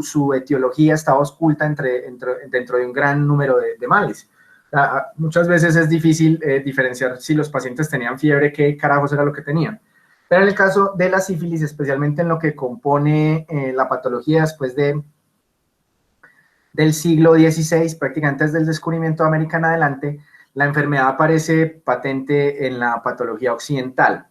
su etiología estaba oculta dentro de un gran número de males. Muchas veces es difícil diferenciar si los pacientes tenían fiebre, qué carajos era lo que tenían. Pero en el caso de la sífilis, especialmente en lo que compone la patología después del siglo XVI, prácticamente desde el descubrimiento de América en adelante, la enfermedad aparece patente en la patología occidental.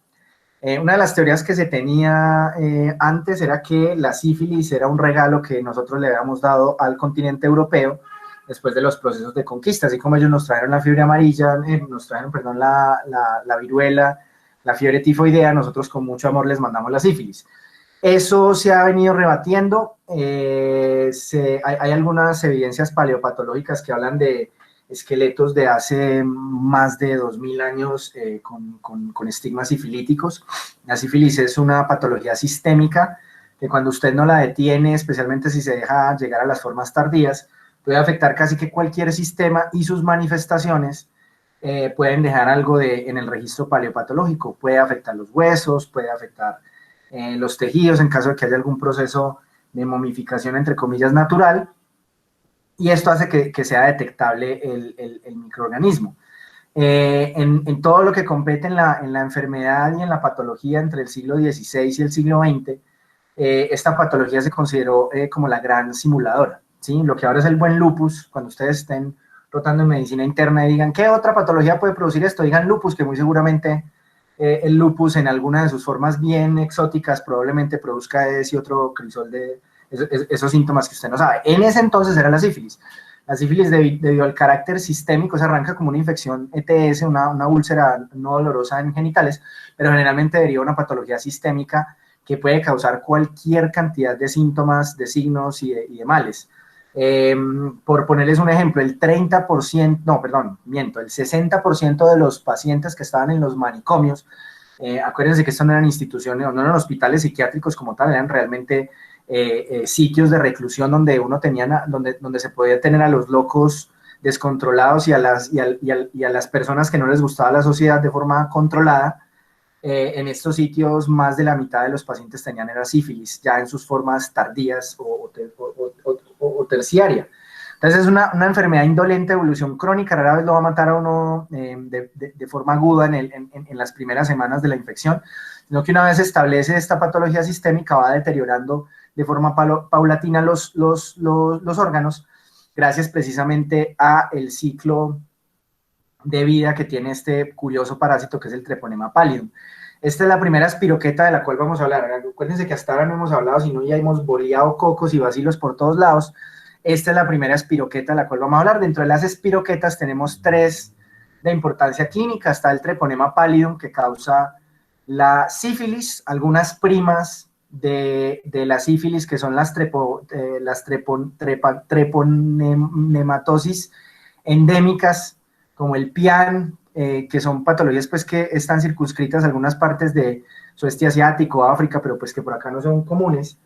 Una de las teorías que se tenía antes era que la sífilis era un regalo que nosotros le habíamos dado al continente europeo después de los procesos de conquista, así como ellos nos trajeron la fiebre amarilla, nos trajeron, perdón, la viruela, la fiebre tifoidea, nosotros con mucho amor les mandamos la sífilis. Eso se ha venido rebatiendo, hay algunas evidencias paleopatológicas que hablan de esqueletos de hace más de 2000 años con estigmas sifilíticos. La sífilis es una patología sistémica que cuando usted no la detiene, especialmente si se deja llegar a las formas tardías, puede afectar casi que cualquier sistema y sus manifestaciones pueden dejar algo en el registro paleopatológico. Puede afectar los huesos, puede afectar los tejidos en caso de que haya algún proceso de momificación, entre comillas, natural, y esto hace que sea detectable el microorganismo. En todo lo que compete en la enfermedad y en la patología entre el siglo XVI y el siglo XX, esta patología se consideró como la gran simuladora, ¿sí? Lo que ahora es el buen lupus, cuando ustedes estén rotando en medicina interna y digan, ¿qué otra patología puede producir esto? Digan lupus, que muy seguramente el lupus en alguna de sus formas bien exóticas probablemente produzca ese otro crisol de esos síntomas que usted no sabe. En ese entonces era la sífilis. La sífilis, debido al carácter sistémico, se arranca como una infección ETS, una úlcera no dolorosa en genitales, pero generalmente deriva de una patología sistémica que puede causar cualquier cantidad de síntomas, de signos y de males. Por ponerles un ejemplo, el 60% de los pacientes que estaban en los manicomios, acuérdense que esto no eran instituciones, no eran hospitales psiquiátricos como tal, eran realmente sitios de reclusión donde donde se podía tener a los locos descontrolados y a las personas que no les gustaba la sociedad de forma controlada. En estos sitios más de la mitad de los pacientes tenían era sífilis, ya en sus formas tardías o terciaria. Entonces es una enfermedad indolente de evolución crónica, rara vez lo va a matar a uno de forma aguda en las primeras semanas de la infección, sino que una vez se establece esta patología sistémica va deteriorando de forma paulatina los órganos, gracias precisamente a el ciclo de vida que tiene este curioso parásito que es el Treponema pallidum. Esta es la primera espiroqueta de la cual vamos a hablar. Acuérdense que hasta ahora no hemos hablado, sino ya hemos boleado cocos y bacilos por todos lados. Esta es la primera espiroqueta de la cual vamos a hablar. Dentro de las espiroquetas tenemos 3 de importancia clínica. Está el Treponema pallidum, que causa la sífilis, algunas primas de la sífilis, que son las treponematosis endémicas, como el PIAN, que son patologías pues, que están circunscritas a algunas partes de sudeste asiático, África, pero pues que por acá no son comunes.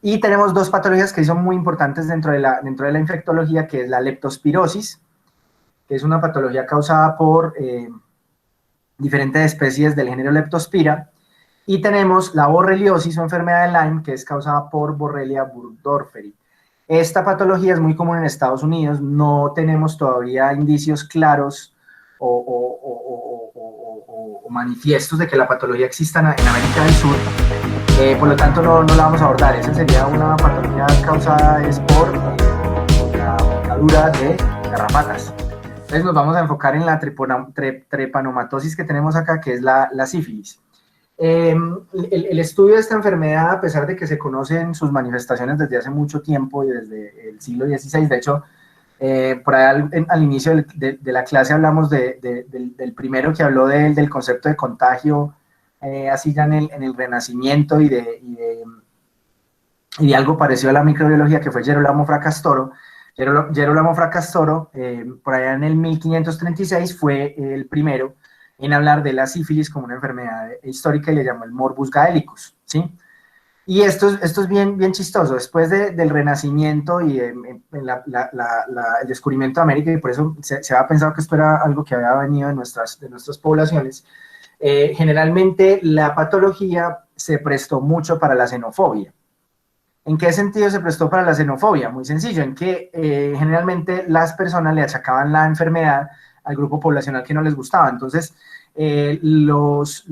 Y tenemos 2 patologías que son muy importantes dentro de la infectología, que es la leptospirosis, que es una patología causada por diferentes especies del género Leptospira, y tenemos la borreliosis o enfermedad de Lyme, que es causada por Borrelia burgdorferi. Esta patología es muy común en Estados Unidos, no tenemos todavía indicios claros o manifiestos de que la patología exista en América del Sur, por lo tanto no la vamos a abordar. Esa sería una patología causada por la picadura de garrapatas. Entonces nos vamos a enfocar en la trepanomatosis que tenemos acá, que es la sífilis. El estudio de esta enfermedad, a pesar de que se conocen sus manifestaciones desde hace mucho tiempo y desde el siglo XVI, de hecho, por ahí al inicio de la clase hablamos del primero que habló del concepto de contagio, así ya en el Renacimiento y de algo parecido a la microbiología, que fue Gerolamo Fracastoro. Gerolamo Fracastoro, por allá en el 1536, fue el primero en hablar de la sífilis como una enfermedad histórica y le llamó el morbus gaelicus, ¿sí? Y esto es bien chistoso. Después del Renacimiento y el descubrimiento de América, y por eso se había pensado que esto era algo que había venido de nuestras poblaciones, generalmente la patología se prestó mucho para la xenofobia. ¿En qué sentido se prestó para la xenofobia? Muy sencillo, en que generalmente las personas le achacaban la enfermedad al grupo poblacional que no les gustaba. Entonces, los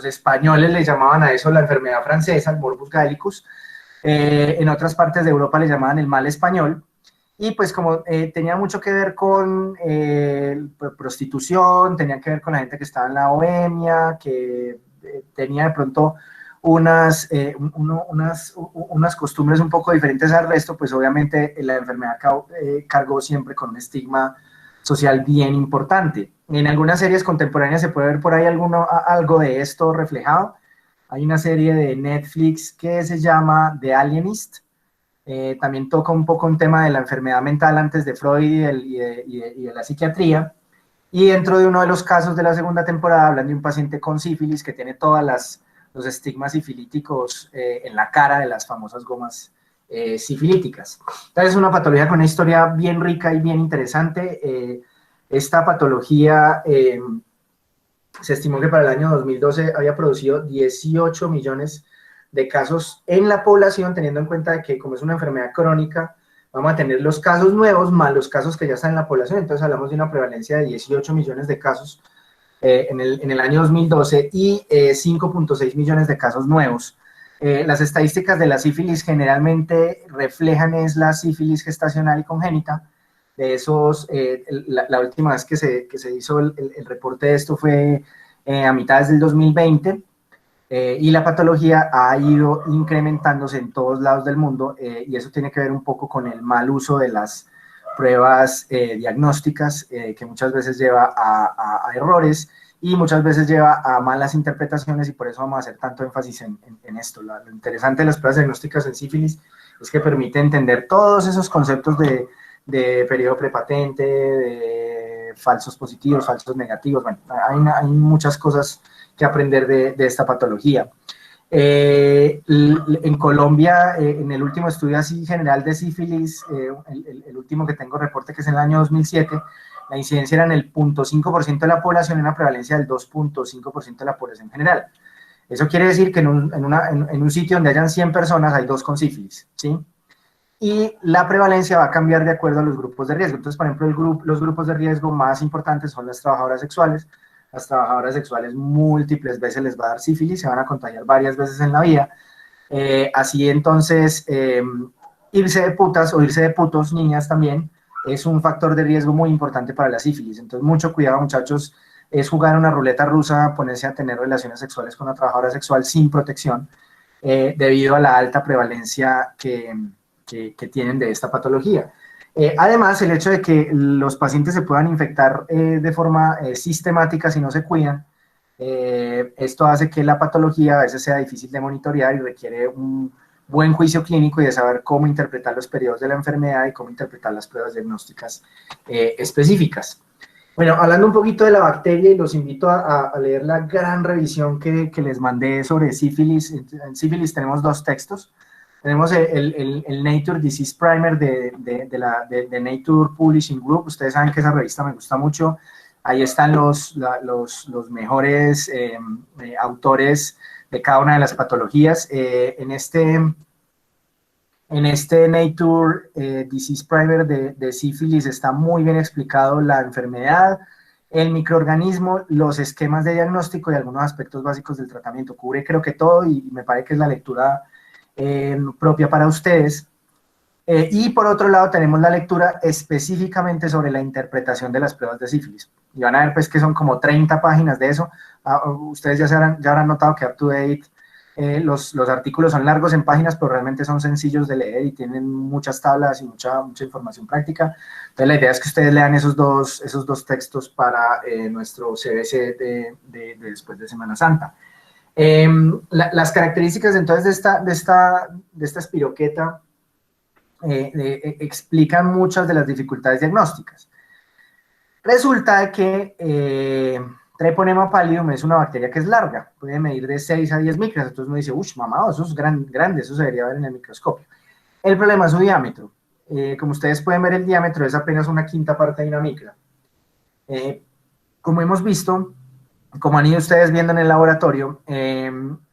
españoles le llamaban a eso la enfermedad francesa, el morbus gallicus. En otras partes de Europa le llamaban el mal español. Y pues como tenía mucho que ver con prostitución, tenía que ver con la gente que estaba en la bohemia, que tenía de pronto unas costumbres un poco diferentes al resto, pues obviamente la enfermedad cargó siempre con un estigma social bien importante. En algunas series contemporáneas se puede ver por ahí algo de esto reflejado. Hay una serie de Netflix que se llama The Alienist. También toca un poco un tema de la enfermedad mental antes de Freud y de la psiquiatría. Y dentro de uno de los casos de la segunda temporada hablan de un paciente con sífilis que tiene todos los estigmas sifilíticos en la cara de las famosas gomas sifilíticas. Entonces es una patología con una historia bien rica y bien interesante. Esta patología se estimó que para el año 2012 había producido 18 millones de casos en la población, teniendo en cuenta que como es una enfermedad crónica, vamos a tener los casos nuevos más los casos que ya están en la población. Entonces hablamos de una prevalencia de 18 millones de casos en el año 2012 y 5.6 millones de casos nuevos. Las estadísticas de la sífilis generalmente reflejan es la sífilis gestacional y congénita. De esos, la última vez que se hizo el reporte de esto fue a mitades del 2020. Y la patología ha ido incrementándose en todos lados del mundo y eso tiene que ver un poco con el mal uso de las pruebas diagnósticas que muchas veces lleva a errores y muchas veces lleva a malas interpretaciones y por eso vamos a hacer tanto énfasis en esto. Lo interesante de las pruebas diagnósticas en sífilis es que permite entender todos esos conceptos de periodo prepatente, de falsos positivos, falsos negativos. Bueno, hay muchas cosas que aprender de esta patología. En Colombia, en el último estudio así general de sífilis, el último que tengo reporte, que es en el año 2007, la incidencia era en el 0.5% de la población y una prevalencia del 2.5% de la población general. Eso quiere decir que en un sitio donde hayan 100 personas hay 2 con sífilis, ¿sí? Y la prevalencia va a cambiar de acuerdo a los grupos de riesgo. Entonces, por ejemplo, los grupos de riesgo más importantes son las trabajadoras sexuales. Las trabajadoras sexuales múltiples veces les va a dar sífilis, se van a contagiar varias veces en la vida. Así entonces, irse de putas o irse de putos, niñas también, es un factor de riesgo muy importante para la sífilis. Entonces, mucho cuidado, muchachos, es jugar una ruleta rusa, ponerse a tener relaciones sexuales con una trabajadora sexual sin protección, debido a la alta prevalencia que tienen de esta patología. Además, el hecho de que los pacientes se puedan infectar de forma sistemática si no se cuidan, esto hace que la patología a veces sea difícil de monitorear y requiere un buen juicio clínico y de saber cómo interpretar los periodos de la enfermedad y cómo interpretar las pruebas diagnósticas específicas. Bueno, hablando un poquito de la bacteria, y los invito a leer la gran revisión que les mandé sobre sífilis. En sífilis tenemos 2 textos. Tenemos el Nature Disease Primer de Nature Publishing Group. Ustedes saben que esa revista me gusta mucho. Ahí están los mejores autores de cada una de las patologías. En este Nature Disease Primer de sífilis está muy bien explicado la enfermedad, el microorganismo, los esquemas de diagnóstico y algunos aspectos básicos del tratamiento. Cubre creo que todo y me parece que es la lectura propia para ustedes. Y por otro lado tenemos la lectura específicamente sobre la interpretación de las pruebas de sífilis. Y van a ver pues que son como 30 páginas de eso. Ustedes ya habrán notado que UpToDate, los artículos son largos en páginas, pero realmente son sencillos de leer y tienen muchas tablas y mucha información práctica. Entonces la idea es que ustedes lean esos dos textos para nuestro CBC de después de Semana Santa. Las características entonces de esta espiroqueta explican muchas de las dificultades diagnósticas. Resulta que Treponema pallidum es una bacteria que es larga, puede medir de 6 a 10 micras, entonces uno dice, uy, mamá, eso es grande, eso se debería ver en el microscopio. El problema es su diámetro. Como ustedes pueden ver, el diámetro es apenas una quinta parte de una micra. Como hemos visto, como han ido ustedes viendo en el laboratorio,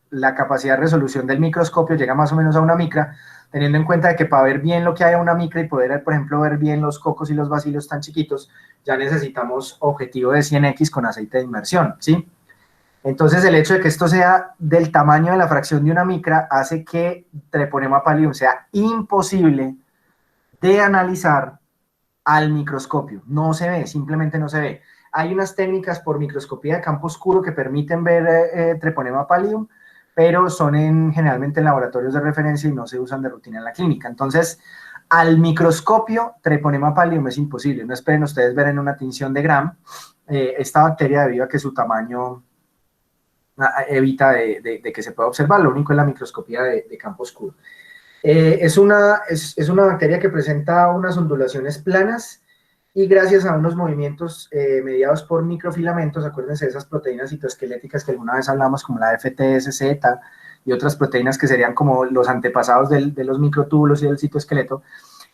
la capacidad de resolución del microscopio llega más o menos a una micra, teniendo en cuenta de que para ver bien lo que hay a una micra y poder, por ejemplo, ver bien los cocos y los bacilos tan chiquitos, ya necesitamos objetivo de 100x con aceite de inmersión, ¿sí? Entonces, el hecho de que esto sea del tamaño de la fracción de una micra hace que Treponema pallidum sea imposible de analizar al microscopio. No se ve, simplemente no se ve. Hay unas técnicas por microscopía de campo oscuro que permiten ver Treponema pallidum, pero son generalmente en laboratorios de referencia y no se usan de rutina en la clínica. Entonces, al microscopio, Treponema pallidum es imposible. No esperen ustedes ver en una tinción de Gram esta bacteria debido a que su tamaño evita de que se pueda observar, lo único es la microscopía de campo oscuro. Es una bacteria que presenta unas ondulaciones planas y gracias a unos movimientos mediados por microfilamentos, acuérdense de esas proteínas citoesqueléticas que alguna vez hablamos, como la FTSZ y otras proteínas que serían como los antepasados de los microtúbulos y del citoesqueleto.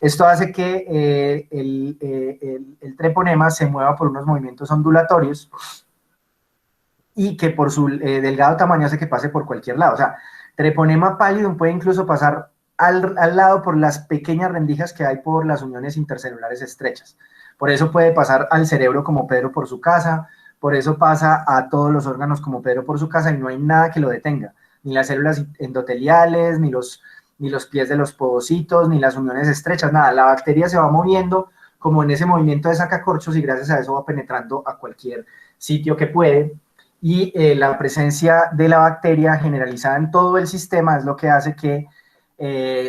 Esto hace que el treponema se mueva por unos movimientos ondulatorios y que por su delgado tamaño hace que pase por cualquier lado. O sea, Treponema pallidum puede incluso pasar al lado por las pequeñas rendijas que hay por las uniones intercelulares estrechas. Por eso puede pasar al cerebro como Pedro por su casa, por eso pasa a todos los órganos como Pedro por su casa y no hay nada que lo detenga, ni las células endoteliales, ni los pies de los podocitos, ni las uniones estrechas, nada. La bacteria se va moviendo como en ese movimiento de sacacorchos y gracias a eso va penetrando a cualquier sitio que puede. Y la presencia de la bacteria generalizada en todo el sistema es lo que hace que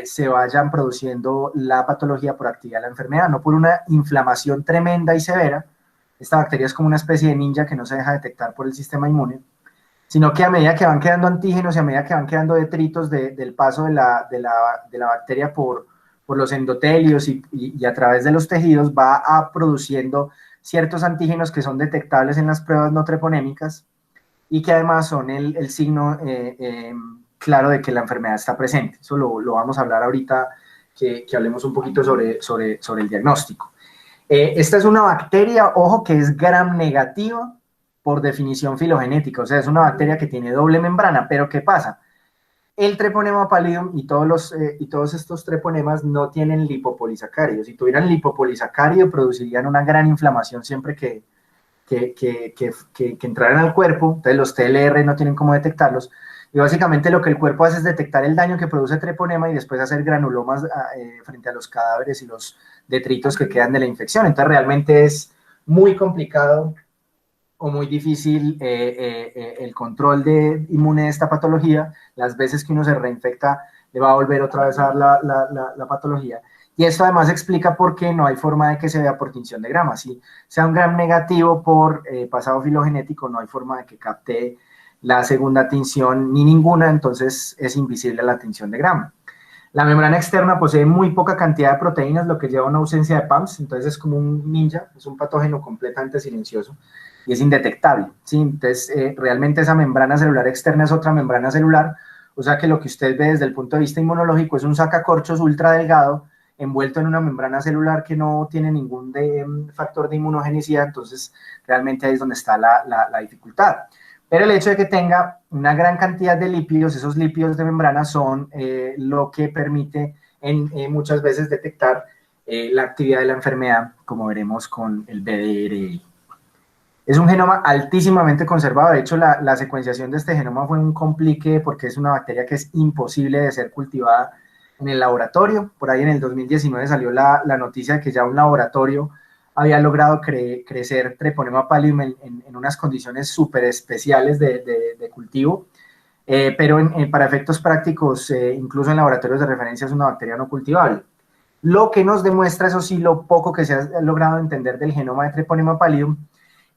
se vayan produciendo la patología por actividad de la enfermedad, no por una inflamación tremenda y severa. Esta bacteria es como una especie de ninja que no se deja detectar por el sistema inmune, sino que a medida que van quedando antígenos y a medida que van quedando detritos del paso de la bacteria por los endotelios y a través de los tejidos, va produciendo ciertos antígenos que son detectables en las pruebas no treponémicas y que además son el signo claro de que la enfermedad está presente. Eso lo vamos a hablar ahorita que hablemos un poquito sobre el diagnóstico. Esta es una bacteria, ojo, que es gram negativa por definición filogenética, o sea, es una bacteria que tiene doble membrana, pero ¿qué pasa? El Treponema pallidum y todos estos treponemas no tienen lipopolisacáridos. Si tuvieran lipopolisacárido, producirían una gran inflamación siempre que entraran al cuerpo. Entonces los TLR no tienen cómo detectarlos, y básicamente lo que el cuerpo hace es detectar el daño que produce treponema y después hacer granulomas frente a los cadáveres y los detritos que quedan de la infección. Entonces realmente es muy complicado o muy difícil el control inmune de esta patología. Las veces que uno se reinfecta le va a volver otra vez a dar la patología. Y esto además explica por qué no hay forma de que se vea por tinción de Gram. Si sea un Gram negativo por pasado filogenético, no hay forma de que capte la segunda tinción ni ninguna, entonces es invisible la tinción de Gram. La membrana externa posee muy poca cantidad de proteínas, lo que lleva a una ausencia de PAMS, entonces es como un ninja, es un patógeno completamente silencioso y es indetectable, ¿sí? Entonces realmente esa membrana celular externa es otra membrana celular, o sea que lo que usted ve desde el punto de vista inmunológico es un sacacorchos ultra delgado envuelto en una membrana celular que no tiene ningún factor de inmunogenicidad, entonces realmente ahí es donde está la dificultad. Pero el hecho de que tenga una gran cantidad de lípidos, esos lípidos de membrana son lo que permite muchas veces detectar la actividad de la enfermedad, como veremos con el BDRI. Es un genoma altísimamente conservado. De hecho, la secuenciación de este genoma fue un complique porque es una bacteria que es imposible de ser cultivada en el laboratorio. Por ahí en el 2019 salió la noticia de que ya un laboratorio había logrado crecer Treponema pallidum en unas condiciones súper especiales de cultivo, pero para efectos prácticos, incluso en laboratorios de referencia, es una bacteria no cultivable. Lo que nos demuestra, eso sí, lo poco que se ha logrado entender del genoma de Treponema pallidum,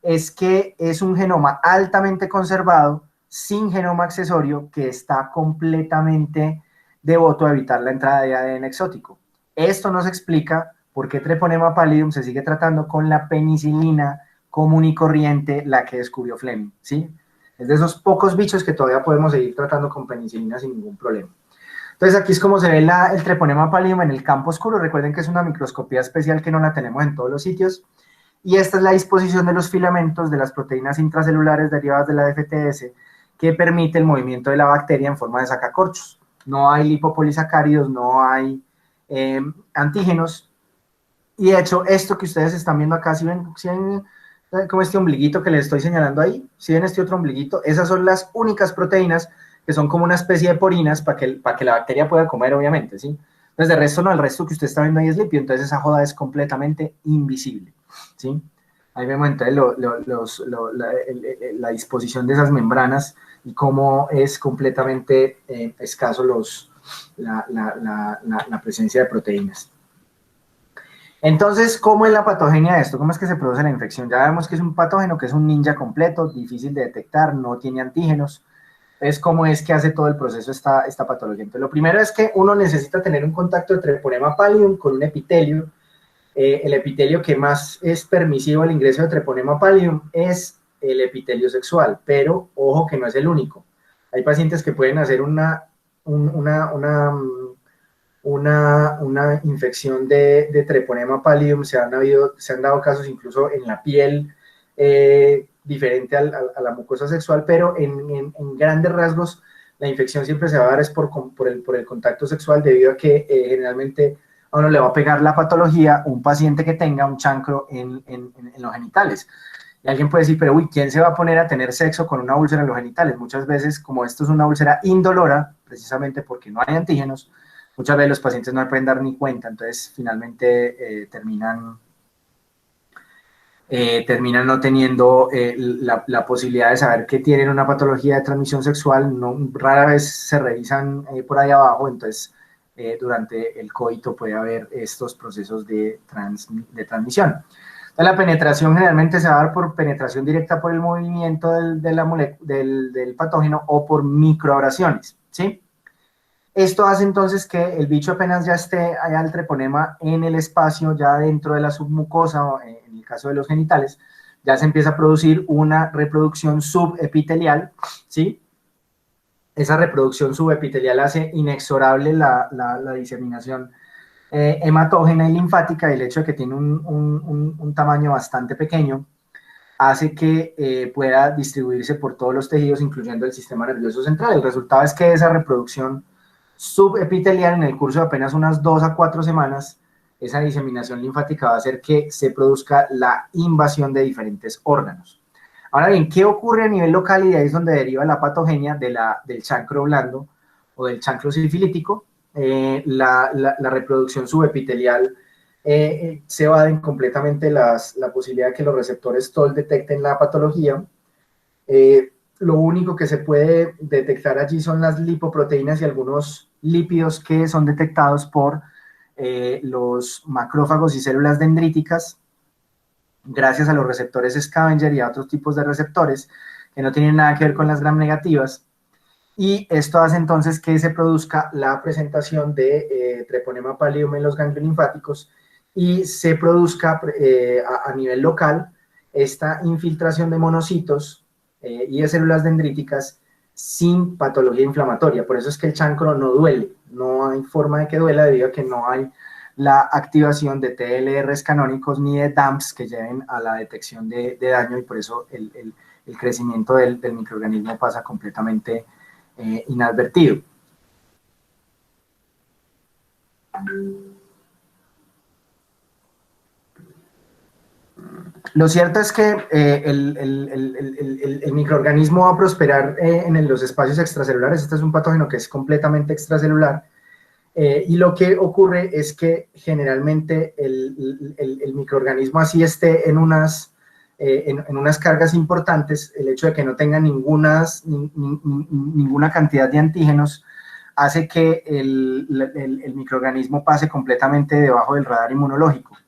es que es un genoma altamente conservado, sin genoma accesorio, que está completamente devoto a evitar la entrada de ADN exótico. Esto nos explica por qué Treponema pallidum se sigue tratando con la penicilina común y corriente, la que descubrió Fleming, ¿sí? Es de esos pocos bichos que todavía podemos seguir tratando con penicilina sin ningún problema. Entonces aquí es como se ve el Treponema pallidum en el campo oscuro. Recuerden que es una microscopía especial que no la tenemos en todos los sitios. Y esta es la disposición de los filamentos de las proteínas intracelulares derivadas de la FTS, que permite el movimiento de la bacteria en forma de sacacorchos. No hay lipopolisacáridos, no hay antígenos, y de hecho esto que ustedes están viendo acá, si ven como este ombliguito que les estoy señalando ahí, si ven este otro ombliguito, esas son las únicas proteínas que son como una especie de porinas para que la bacteria pueda comer, obviamente, ¿sí? Entonces, de resto no, el resto que usted está viendo ahí es lípido, entonces esa joda es completamente invisible, ¿sí? Ahí vemos entonces la disposición de esas membranas y cómo es completamente escaso la presencia de proteínas. Entonces, ¿cómo es la patogenia de esto? ¿Cómo es que se produce la infección? Ya vemos que es un patógeno que es un ninja completo, difícil de detectar, no tiene antígenos. Entonces, ¿cómo es que hace todo el proceso esta patología? Entonces, lo primero es que uno necesita tener un contacto de Treponema pallidum con un epitelio. El epitelio que más es permisivo al ingreso de Treponema pallidum es el epitelio sexual, pero ojo que no es el único. Hay pacientes que pueden hacer una infección de Treponema pallidum, se han dado casos incluso en la piel, diferente a la mucosa sexual, pero en grandes rasgos la infección siempre se va a dar es por el contacto sexual, debido a que generalmente a uno le va a pegar la patología un paciente que tenga un chancro en los genitales. Y alguien puede decir, pero uy, ¿quién se va a poner a tener sexo con una úlcera en los genitales? Muchas veces, como esto es una úlcera indolora, precisamente porque no hay antígenos, muchas veces los pacientes no le pueden dar ni cuenta, entonces finalmente terminan no teniendo la posibilidad de saber que tienen una patología de transmisión sexual. Rara vez se revisan por ahí abajo, entonces durante el coito puede haber estos procesos de transmisión. Entonces, la penetración generalmente se va a dar por penetración directa por el movimiento del patógeno o por microabrasiones, ¿sí? Esto hace entonces que el bicho apenas ya esté allá el treponema en el espacio, ya dentro de la submucosa, o en el caso de los genitales, ya se empieza a producir una reproducción subepitelial, ¿sí? Esa reproducción subepitelial hace inexorable la diseminación hematógena y linfática, y el hecho de que tiene un tamaño bastante pequeño hace que pueda distribuirse por todos los tejidos, incluyendo el sistema nervioso central. El resultado es que esa reproducción subepitelial, en el curso de apenas unas 2 a 4 semanas, esa diseminación linfática va a hacer que se produzca la invasión de diferentes órganos. Ahora bien, ¿qué ocurre a nivel local? Y de ahí es donde deriva la patogenia del chancro blando o del chancro sifilítico. La reproducción subepitelial se evaden completamente la posibilidad de que los receptores TOL detecten la patología. Lo único que se puede detectar allí son las lipoproteínas y algunos lípidos que son detectados por los macrófagos y células dendríticas, gracias a los receptores scavenger y a otros tipos de receptores que no tienen nada que ver con las gram negativas. Y esto hace entonces que se produzca la presentación de Treponema pallidum en los ganglios linfáticos y se produzca a nivel local esta infiltración de monocitos y de células dendríticas sin patología inflamatoria. Por eso es que el chancro no duele, no hay forma de que duela debido a que no hay la activación de TLRs canónicos ni de DAMPs que lleven a la detección de daño, y por eso el crecimiento del microorganismo pasa completamente inadvertido. Lo cierto es que el microorganismo va a prosperar en los espacios extracelulares. Este es un patógeno que es completamente extracelular, y lo que ocurre es que generalmente el microorganismo, así esté en unas cargas importantes, el hecho de que no tenga ninguna cantidad de antígenos hace que el microorganismo pase completamente debajo del radar inmunológico.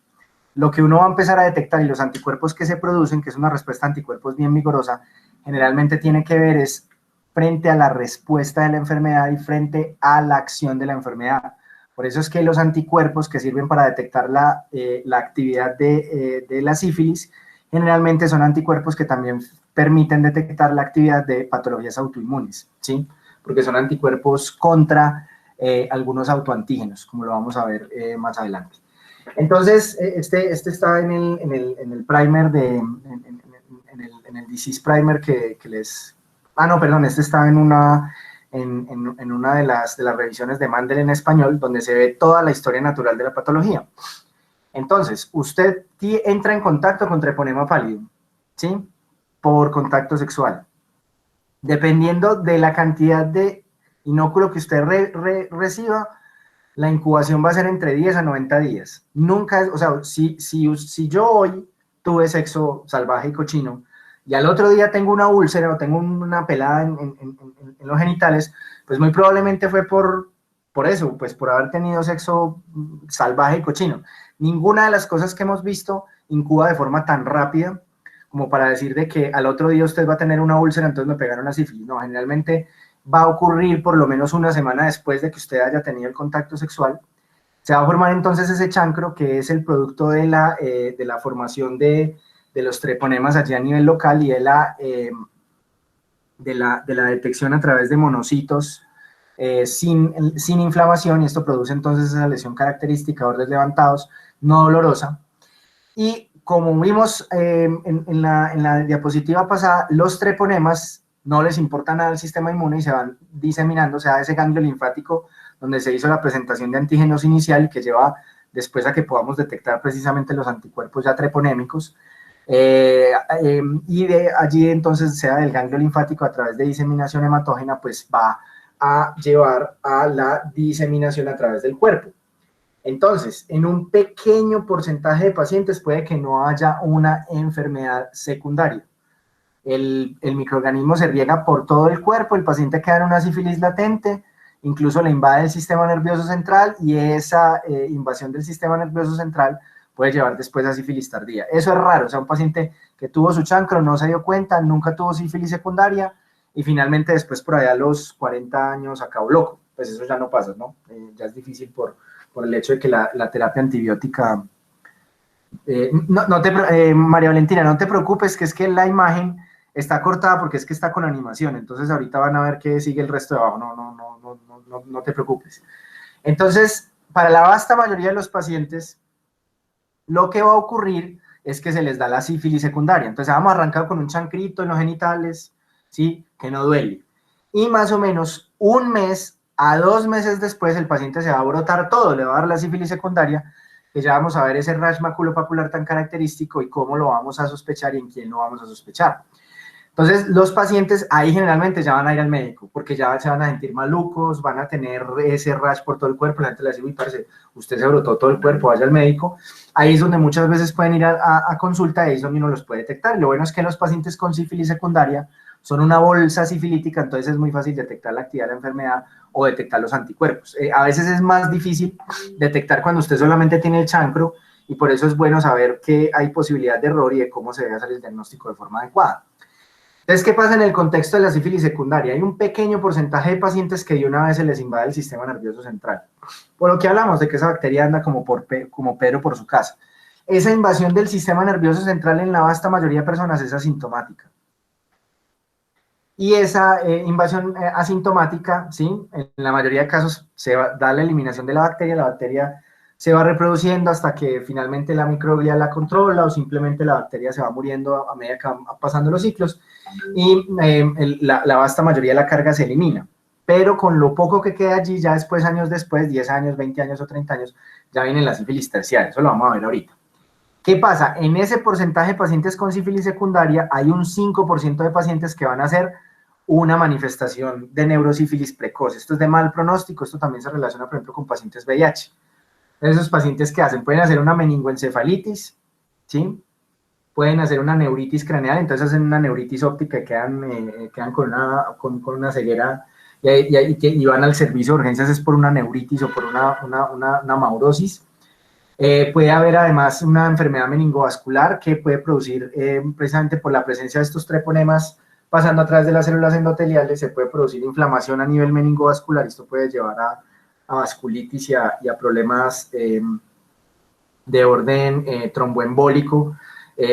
Lo que uno va a empezar a detectar y los anticuerpos que se producen, que es una respuesta a anticuerpos bien vigorosa, generalmente tiene que ver es frente a la respuesta de la enfermedad y frente a la acción de la enfermedad. Por eso es que los anticuerpos que sirven para detectar la actividad de la sífilis, generalmente son anticuerpos que también permiten detectar la actividad de patologías autoinmunes, ¿sí? Porque son anticuerpos contra algunos autoantígenos, como lo vamos a ver más adelante. Entonces, este está en el primer en el disease primer que les... no, perdón, este está en una, en una de las revisiones de Mandel en español, donde se ve toda la historia natural de la patología. Entonces, usted entra en contacto con treponema pálido, ¿sí? Por contacto sexual. Dependiendo de la cantidad de inóculo que usted reciba, la incubación va a ser entre 10 a 90 días. Nunca, o sea, si yo hoy tuve sexo salvaje y cochino, y al otro día tengo una úlcera o tengo una pelada en los genitales, pues muy probablemente fue por eso, pues por haber tenido sexo salvaje y cochino. Ninguna de las cosas que hemos visto incuba de forma tan rápida como para decir de que al otro día usted va a tener una úlcera, entonces me pegaron a sífilis. No, generalmente va a ocurrir por lo menos una semana después de que usted haya tenido el contacto sexual. Se va a formar entonces ese chancro, que es el producto de la formación de los treponemas allí a nivel local y de la detección a través de monocitos sin inflamación, y esto produce entonces esa lesión característica, bordes levantados, no dolorosa. Y como vimos en la diapositiva pasada, los treponemas no les importa nada al sistema inmune y se van diseminando, o sea, ese ganglio linfático donde se hizo la presentación de antígenos inicial, que lleva después a que podamos detectar precisamente los anticuerpos ya treponémicos, y de allí entonces, sea del ganglio linfático a través de diseminación hematógena, pues va a llevar a la diseminación a través del cuerpo. Entonces, en un pequeño porcentaje de pacientes puede que no haya una enfermedad secundaria. El microorganismo se riega por todo el cuerpo, el paciente queda en una sífilis latente, incluso le invade el sistema nervioso central, y esa invasión del sistema nervioso central puede llevar después a sífilis tardía. Eso es raro, o sea, un paciente que tuvo su chancro, no se dio cuenta, nunca tuvo sífilis secundaria, y finalmente después por allá a los 40 años acabó loco. Pues eso ya no pasa, ¿no? Ya es difícil por el hecho de que la terapia antibiótica... María Valentina, no te preocupes, que es que la imagen está cortada porque es que está con animación, entonces ahorita van a ver que sigue el resto de abajo, no te preocupes. Entonces, para la vasta mayoría de los pacientes, lo que va a ocurrir es que se les da la sífilis secundaria. Entonces vamos a arrancar con un chancrito en los genitales, ¿sí? Que no duele. Y más o menos 1 mes a 2 meses después el paciente se va a brotar todo, le va a dar la sífilis secundaria, que ya vamos a ver ese rash maculopapular tan característico y cómo lo vamos a sospechar y en quién lo vamos a sospechar. Entonces, los pacientes ahí generalmente ya van a ir al médico, porque ya se van a sentir malucos, van a tener ese rash por todo el cuerpo, la gente le dice, uy, parce, usted se brotó todo el cuerpo, vaya al médico. Ahí es donde muchas veces pueden ir a consulta, y ahí es donde uno los puede detectar. Lo bueno es que los pacientes con sífilis secundaria son una bolsa sifilítica, entonces es muy fácil detectar la actividad de la enfermedad o detectar los anticuerpos. A veces es más difícil detectar cuando usted solamente tiene el chancro, y por eso es bueno saber que hay posibilidad de error y de cómo se debe hacer el diagnóstico de forma adecuada. Entonces, ¿qué pasa en el contexto de la sífilis secundaria? Hay un pequeño porcentaje de pacientes que de una vez se les invade el sistema nervioso central. Por lo que hablamos de que esa bacteria anda como Pedro por su casa. Esa invasión del sistema nervioso central en la vasta mayoría de personas es asintomática. Y esa invasión asintomática, ¿sí? En la mayoría de casos se da la eliminación de la bacteria se va reproduciendo hasta que finalmente la microglia la controla, o simplemente la bacteria se va muriendo a medida que van pasando los ciclos, y la vasta mayoría de la carga se elimina. Pero con lo poco que queda allí, ya después, años después, 10 años, 20 años o 30 años, ya viene la sífilis terciaria. Eso lo vamos a ver ahorita. ¿Qué pasa? En ese porcentaje de pacientes con sífilis secundaria hay un 5% de pacientes que van a hacer una manifestación de neurosífilis precoz. Esto es de mal pronóstico, esto también se relaciona, por ejemplo, con pacientes VIH. Esos pacientes que hacen, pueden hacer una meningoencefalitis, ¿sí? Pueden hacer una neuritis craneal, entonces hacen una neuritis óptica y quedan con una ceguera, y van al servicio de urgencias es por una neuritis o por una maurosis. Puede haber además una enfermedad meningovascular que puede producir, precisamente por la presencia de estos treponemas pasando a través de las células endoteliales, se puede producir inflamación a nivel meningovascular. Esto puede llevar a vasculitis y a problemas de orden tromboembólico,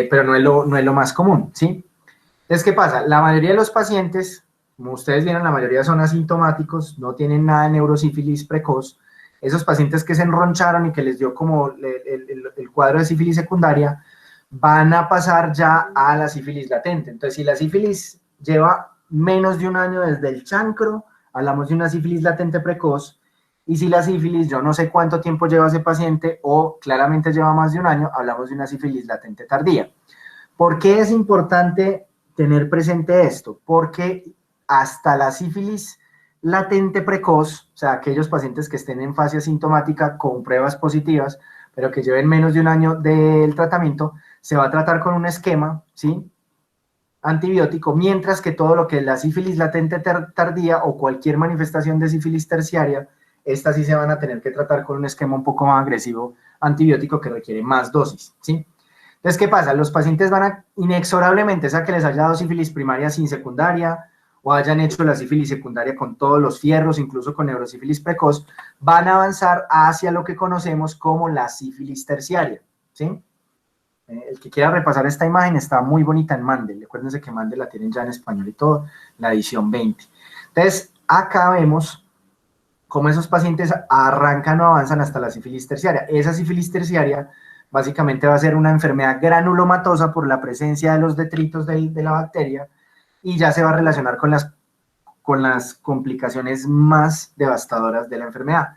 pero no es lo más común, ¿sí? Entonces, ¿qué pasa? La mayoría de los pacientes, como ustedes vieron, la mayoría son asintomáticos, no tienen nada de neurosífilis precoz. Esos pacientes que se enroncharon y que les dio como el cuadro de sífilis secundaria, van a pasar ya a la sífilis latente. Entonces, si la sífilis lleva menos de un año desde el chancro, hablamos de una sífilis latente precoz, y si la sífilis, yo no sé cuánto tiempo lleva ese paciente o claramente lleva más de un año, hablamos de una sífilis latente tardía. ¿Por qué es importante tener presente esto? Porque hasta la sífilis latente precoz, o sea, aquellos pacientes que estén en fase asintomática con pruebas positivas, pero que lleven menos de un año del tratamiento, se va a tratar con un esquema, ¿sí?, antibiótico, mientras que todo lo que es la sífilis latente tardía o cualquier manifestación de sífilis terciaria, estas sí se van a tener que tratar con un esquema un poco más agresivo antibiótico que requiere más dosis, ¿sí? Entonces, ¿qué pasa? Los pacientes van a, inexorablemente, sea que les haya dado sífilis primaria sin secundaria, o hayan hecho la sífilis secundaria con todos los fierros, incluso con neurosífilis precoz, van a avanzar hacia lo que conocemos como la sífilis terciaria, ¿sí? El que quiera repasar esta imagen está muy bonita en Mandel. Acuérdense que Mandel la tienen ya en español y todo, la edición 20. Entonces, acá vemos cómo esos pacientes arrancan o avanzan hasta la sífilis terciaria. Esa sífilis terciaria básicamente va a ser una enfermedad granulomatosa por la presencia de los detritos de la bacteria y ya se va a relacionar con las complicaciones más devastadoras de la enfermedad.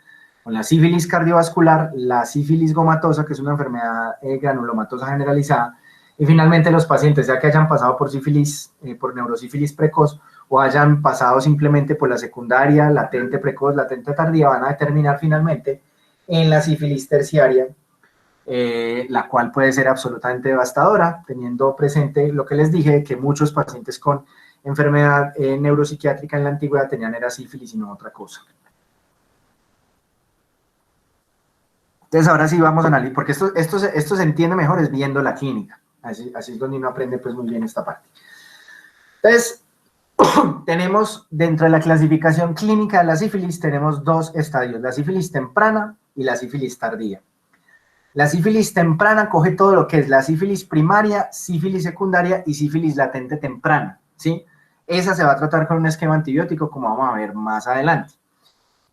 Con la sífilis cardiovascular, la sífilis gomatosa, que es una enfermedad granulomatosa generalizada, y finalmente los pacientes, ya que hayan pasado por sífilis, por neurosífilis precoz, o hayan pasado simplemente por la secundaria, latente precoz, latente tardía, van a terminar finalmente en la sífilis terciaria, la cual puede ser absolutamente devastadora, teniendo presente lo que les dije, que muchos pacientes con enfermedad neuropsiquiátrica en la antigüedad tenían era sífilis y no otra cosa. Entonces ahora sí vamos a analizar, porque esto se entiende mejor es viendo la clínica, así es donde uno aprende pues muy bien esta parte. Entonces, tenemos dentro de la clasificación clínica de la sífilis, tenemos dos estadios, la sífilis temprana y la sífilis tardía. La sífilis temprana coge todo lo que es la sífilis primaria, sífilis secundaria y sífilis latente temprana, ¿sí? Esa se va a tratar con un esquema antibiótico, como vamos a ver más adelante.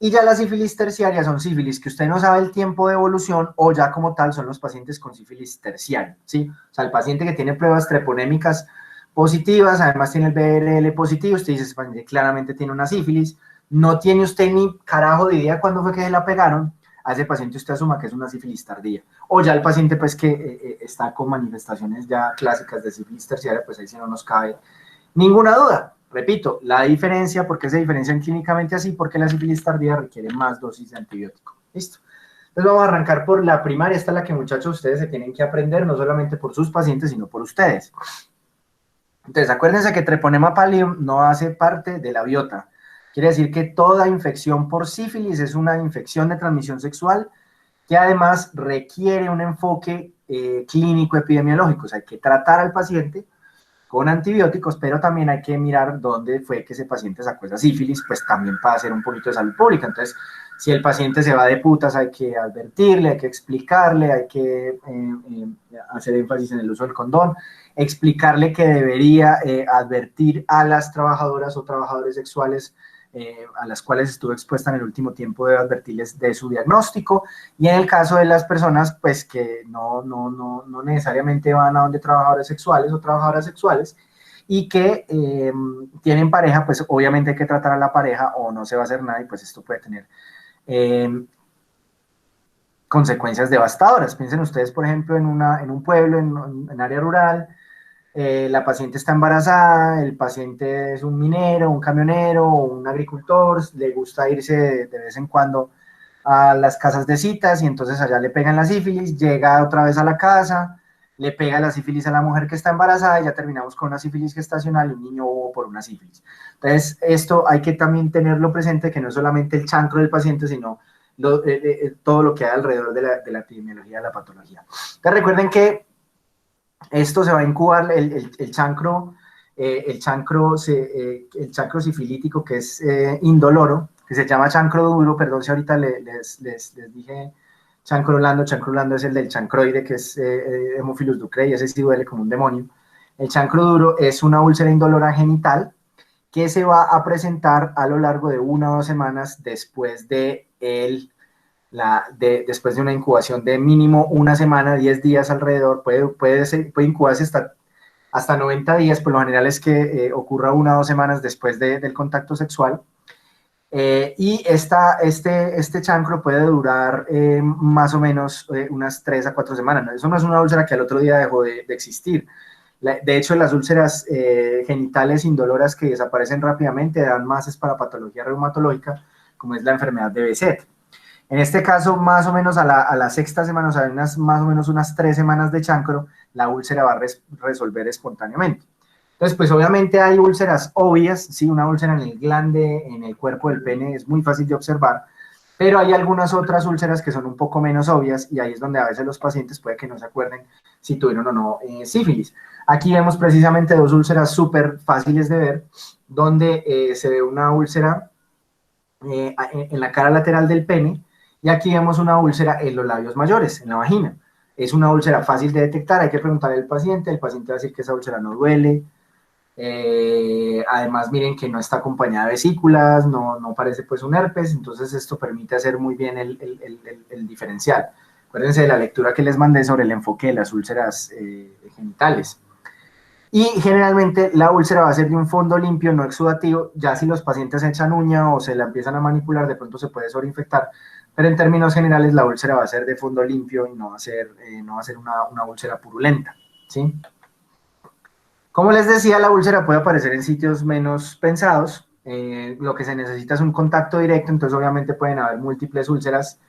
Y ya la sífilis terciaria son sífilis que usted no sabe el tiempo de evolución o ya como tal son los pacientes con sífilis terciaria, ¿sí? O sea, el paciente que tiene pruebas treponémicas positivas, además tiene el BRL positivo, usted dice, ese paciente claramente tiene una sífilis, no tiene usted ni carajo de idea cuándo fue que se la pegaron, a ese paciente usted asuma que es una sífilis tardía. O ya el paciente pues que está con manifestaciones ya clásicas de sífilis terciaria, pues ahí sí no nos cabe ninguna duda. Repito, la diferencia, ¿por qué se diferencian clínicamente así? Porque la sífilis tardía requiere más dosis de antibiótico. ¿Listo? Entonces vamos a arrancar por la primaria. Esta es la que, muchachos, ustedes se tienen que aprender, no solamente por sus pacientes, sino por ustedes. Entonces, acuérdense que Treponema pallidum no hace parte de la biota. Quiere decir que toda infección por sífilis es una infección de transmisión sexual que además requiere un enfoque clínico epidemiológico. O sea, hay que tratar al paciente con antibióticos, pero también hay que mirar dónde fue que ese paciente sacó esa sífilis, pues también para hacer un poquito de salud pública. Entonces, si el paciente se va de putas, hay que advertirle, hay que explicarle, hay que hacer énfasis en el uso del condón, explicarle que debería advertir a las trabajadoras o trabajadores sexuales a las cuales estuvo expuesta en el último tiempo, de advertirles de su diagnóstico, y en el caso de las personas pues que no necesariamente van a donde trabajadores sexuales o trabajadoras sexuales y que tienen pareja, pues obviamente hay que tratar a la pareja o no se va a hacer nada y pues esto puede tener consecuencias devastadoras. Piensen ustedes, por ejemplo, en un pueblo, en área rural, la paciente está embarazada, el paciente es un minero, un camionero, un agricultor, le gusta irse de vez en cuando a las casas de citas y entonces allá le pegan la sífilis, llega otra vez a la casa, le pega la sífilis a la mujer que está embarazada y ya terminamos con una sífilis gestacional y un niño bobo por una sífilis. Entonces, esto hay que también tenerlo presente, que no es solamente el chancro del paciente, sino todo lo que hay alrededor de la epidemiología de la patología. Entonces, recuerden que esto se va a incubar el chancro sifilítico, que es indoloro, que se llama chancro duro. Perdón si ahorita les dije chancro blando es el del chancroide, que es Haemophilus ducreyi, ese sí duele como un demonio. El chancro duro es una úlcera indolora genital que se va a presentar a lo largo de 1 o 2 semanas después después de una incubación de mínimo 1 semana, 10 días alrededor, puede incubarse hasta hasta 90 días, por lo general es que ocurra 1 o 2 semanas después del contacto sexual. Y este chancro puede durar más o menos unas 3 a 4 semanas, ¿no? Eso no es una úlcera que al otro día dejó de existir. De hecho, las úlceras genitales indoloras que desaparecen rápidamente dan más es para patología reumatológica, como es la enfermedad de Behçet. En este caso, más o menos a la sexta semana, o sea, más o menos unas 3 semanas de chancro, la úlcera va a resolver espontáneamente. Entonces, pues obviamente hay úlceras obvias, sí, una úlcera en el glande, en el cuerpo del pene, es muy fácil de observar, pero hay algunas otras úlceras que son un poco menos obvias y ahí es donde a veces los pacientes puede que no se acuerden si tuvieron o no sífilis. Aquí vemos precisamente 2 úlceras súper fáciles de ver, donde se ve una úlcera en la cara lateral del pene y aquí vemos una úlcera en los labios mayores, en la vagina. Es una úlcera fácil de detectar, hay que preguntarle al paciente, el paciente va a decir que esa úlcera no duele. Además, miren que no está acompañada de vesículas, no parece pues un herpes, entonces esto permite hacer muy bien el diferencial. Acuérdense de la lectura que les mandé sobre el enfoque de las úlceras genitales. Y generalmente la úlcera va a ser de un fondo limpio, no exudativo. Ya si los pacientes echan uña o se la empiezan a manipular, de pronto se puede sobreinfectar. Pero en términos generales, la úlcera va a ser de fondo limpio y no va a ser una úlcera purulenta, ¿sí? Como les decía, la úlcera puede aparecer en sitios menos pensados. Lo que se necesita es un contacto directo, entonces obviamente pueden haber múltiples úlceras.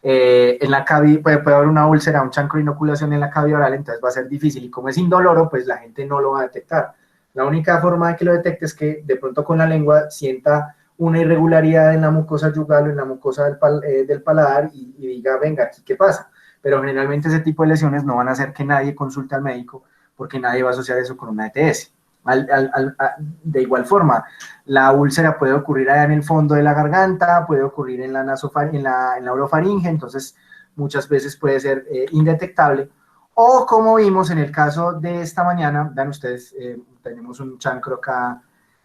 En la cavidad puede haber una úlcera, un chancro de inoculación en la cavidad oral, entonces va a ser difícil. Y como es indoloro, pues la gente no lo va a detectar. La única forma de que lo detecte es que de pronto con la lengua sienta una irregularidad en la mucosa yugal o en la mucosa del paladar y diga, venga, ¿aquí qué pasa? Pero generalmente ese tipo de lesiones no van a hacer que nadie consulte al médico porque nadie va a asociar eso con una ETS. De igual forma, la úlcera puede ocurrir allá en el fondo de la garganta, puede ocurrir en la orofaringe, entonces muchas veces puede ser indetectable. O como vimos en el caso de esta mañana, vean ustedes, tenemos un chancro acá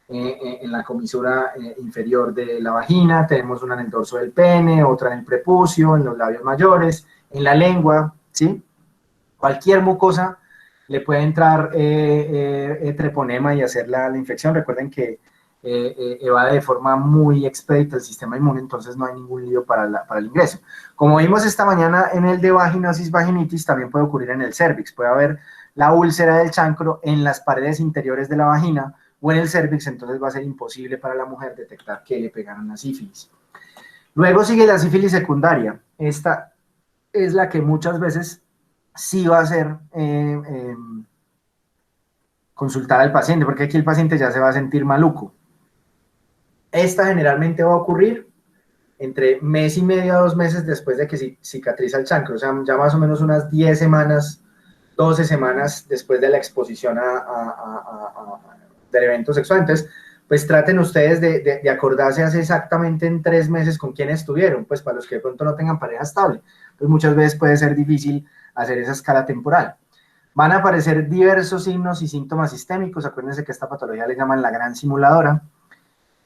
en la comisura inferior de la vagina, tenemos una en el dorso del pene, otra en el prepucio, en los labios mayores, en la lengua, ¿sí? Cualquier mucosa le puede entrar treponema y hacer la infección. Recuerden que evade de forma muy expedita el sistema inmune, entonces no hay ningún lío para el ingreso. Como vimos esta mañana en el de vaginosis, vaginitis, también puede ocurrir en el cervix. Puede haber la úlcera del chancro en las paredes interiores de la vagina o en el cervix, entonces va a ser imposible para la mujer detectar que le pegaron la sífilis. Luego sigue la sífilis secundaria. Esta es la que muchas veces sí va a ser consultar al paciente, porque aquí el paciente ya se va a sentir maluco. Esta generalmente va a ocurrir entre mes y medio a 2 meses después de que cicatriza el chancro, o sea, ya más o menos unas 10 semanas, 12 semanas después de la exposición del evento sexual. Entonces, pues traten ustedes de acordarse hace exactamente en 3 meses con quién estuvieron, pues para los que de pronto no tengan pareja estable. Pues muchas veces puede ser difícil hacer esa escala temporal. Van a aparecer diversos signos y síntomas sistémicos. Acuérdense que esta patología le llaman la gran simuladora,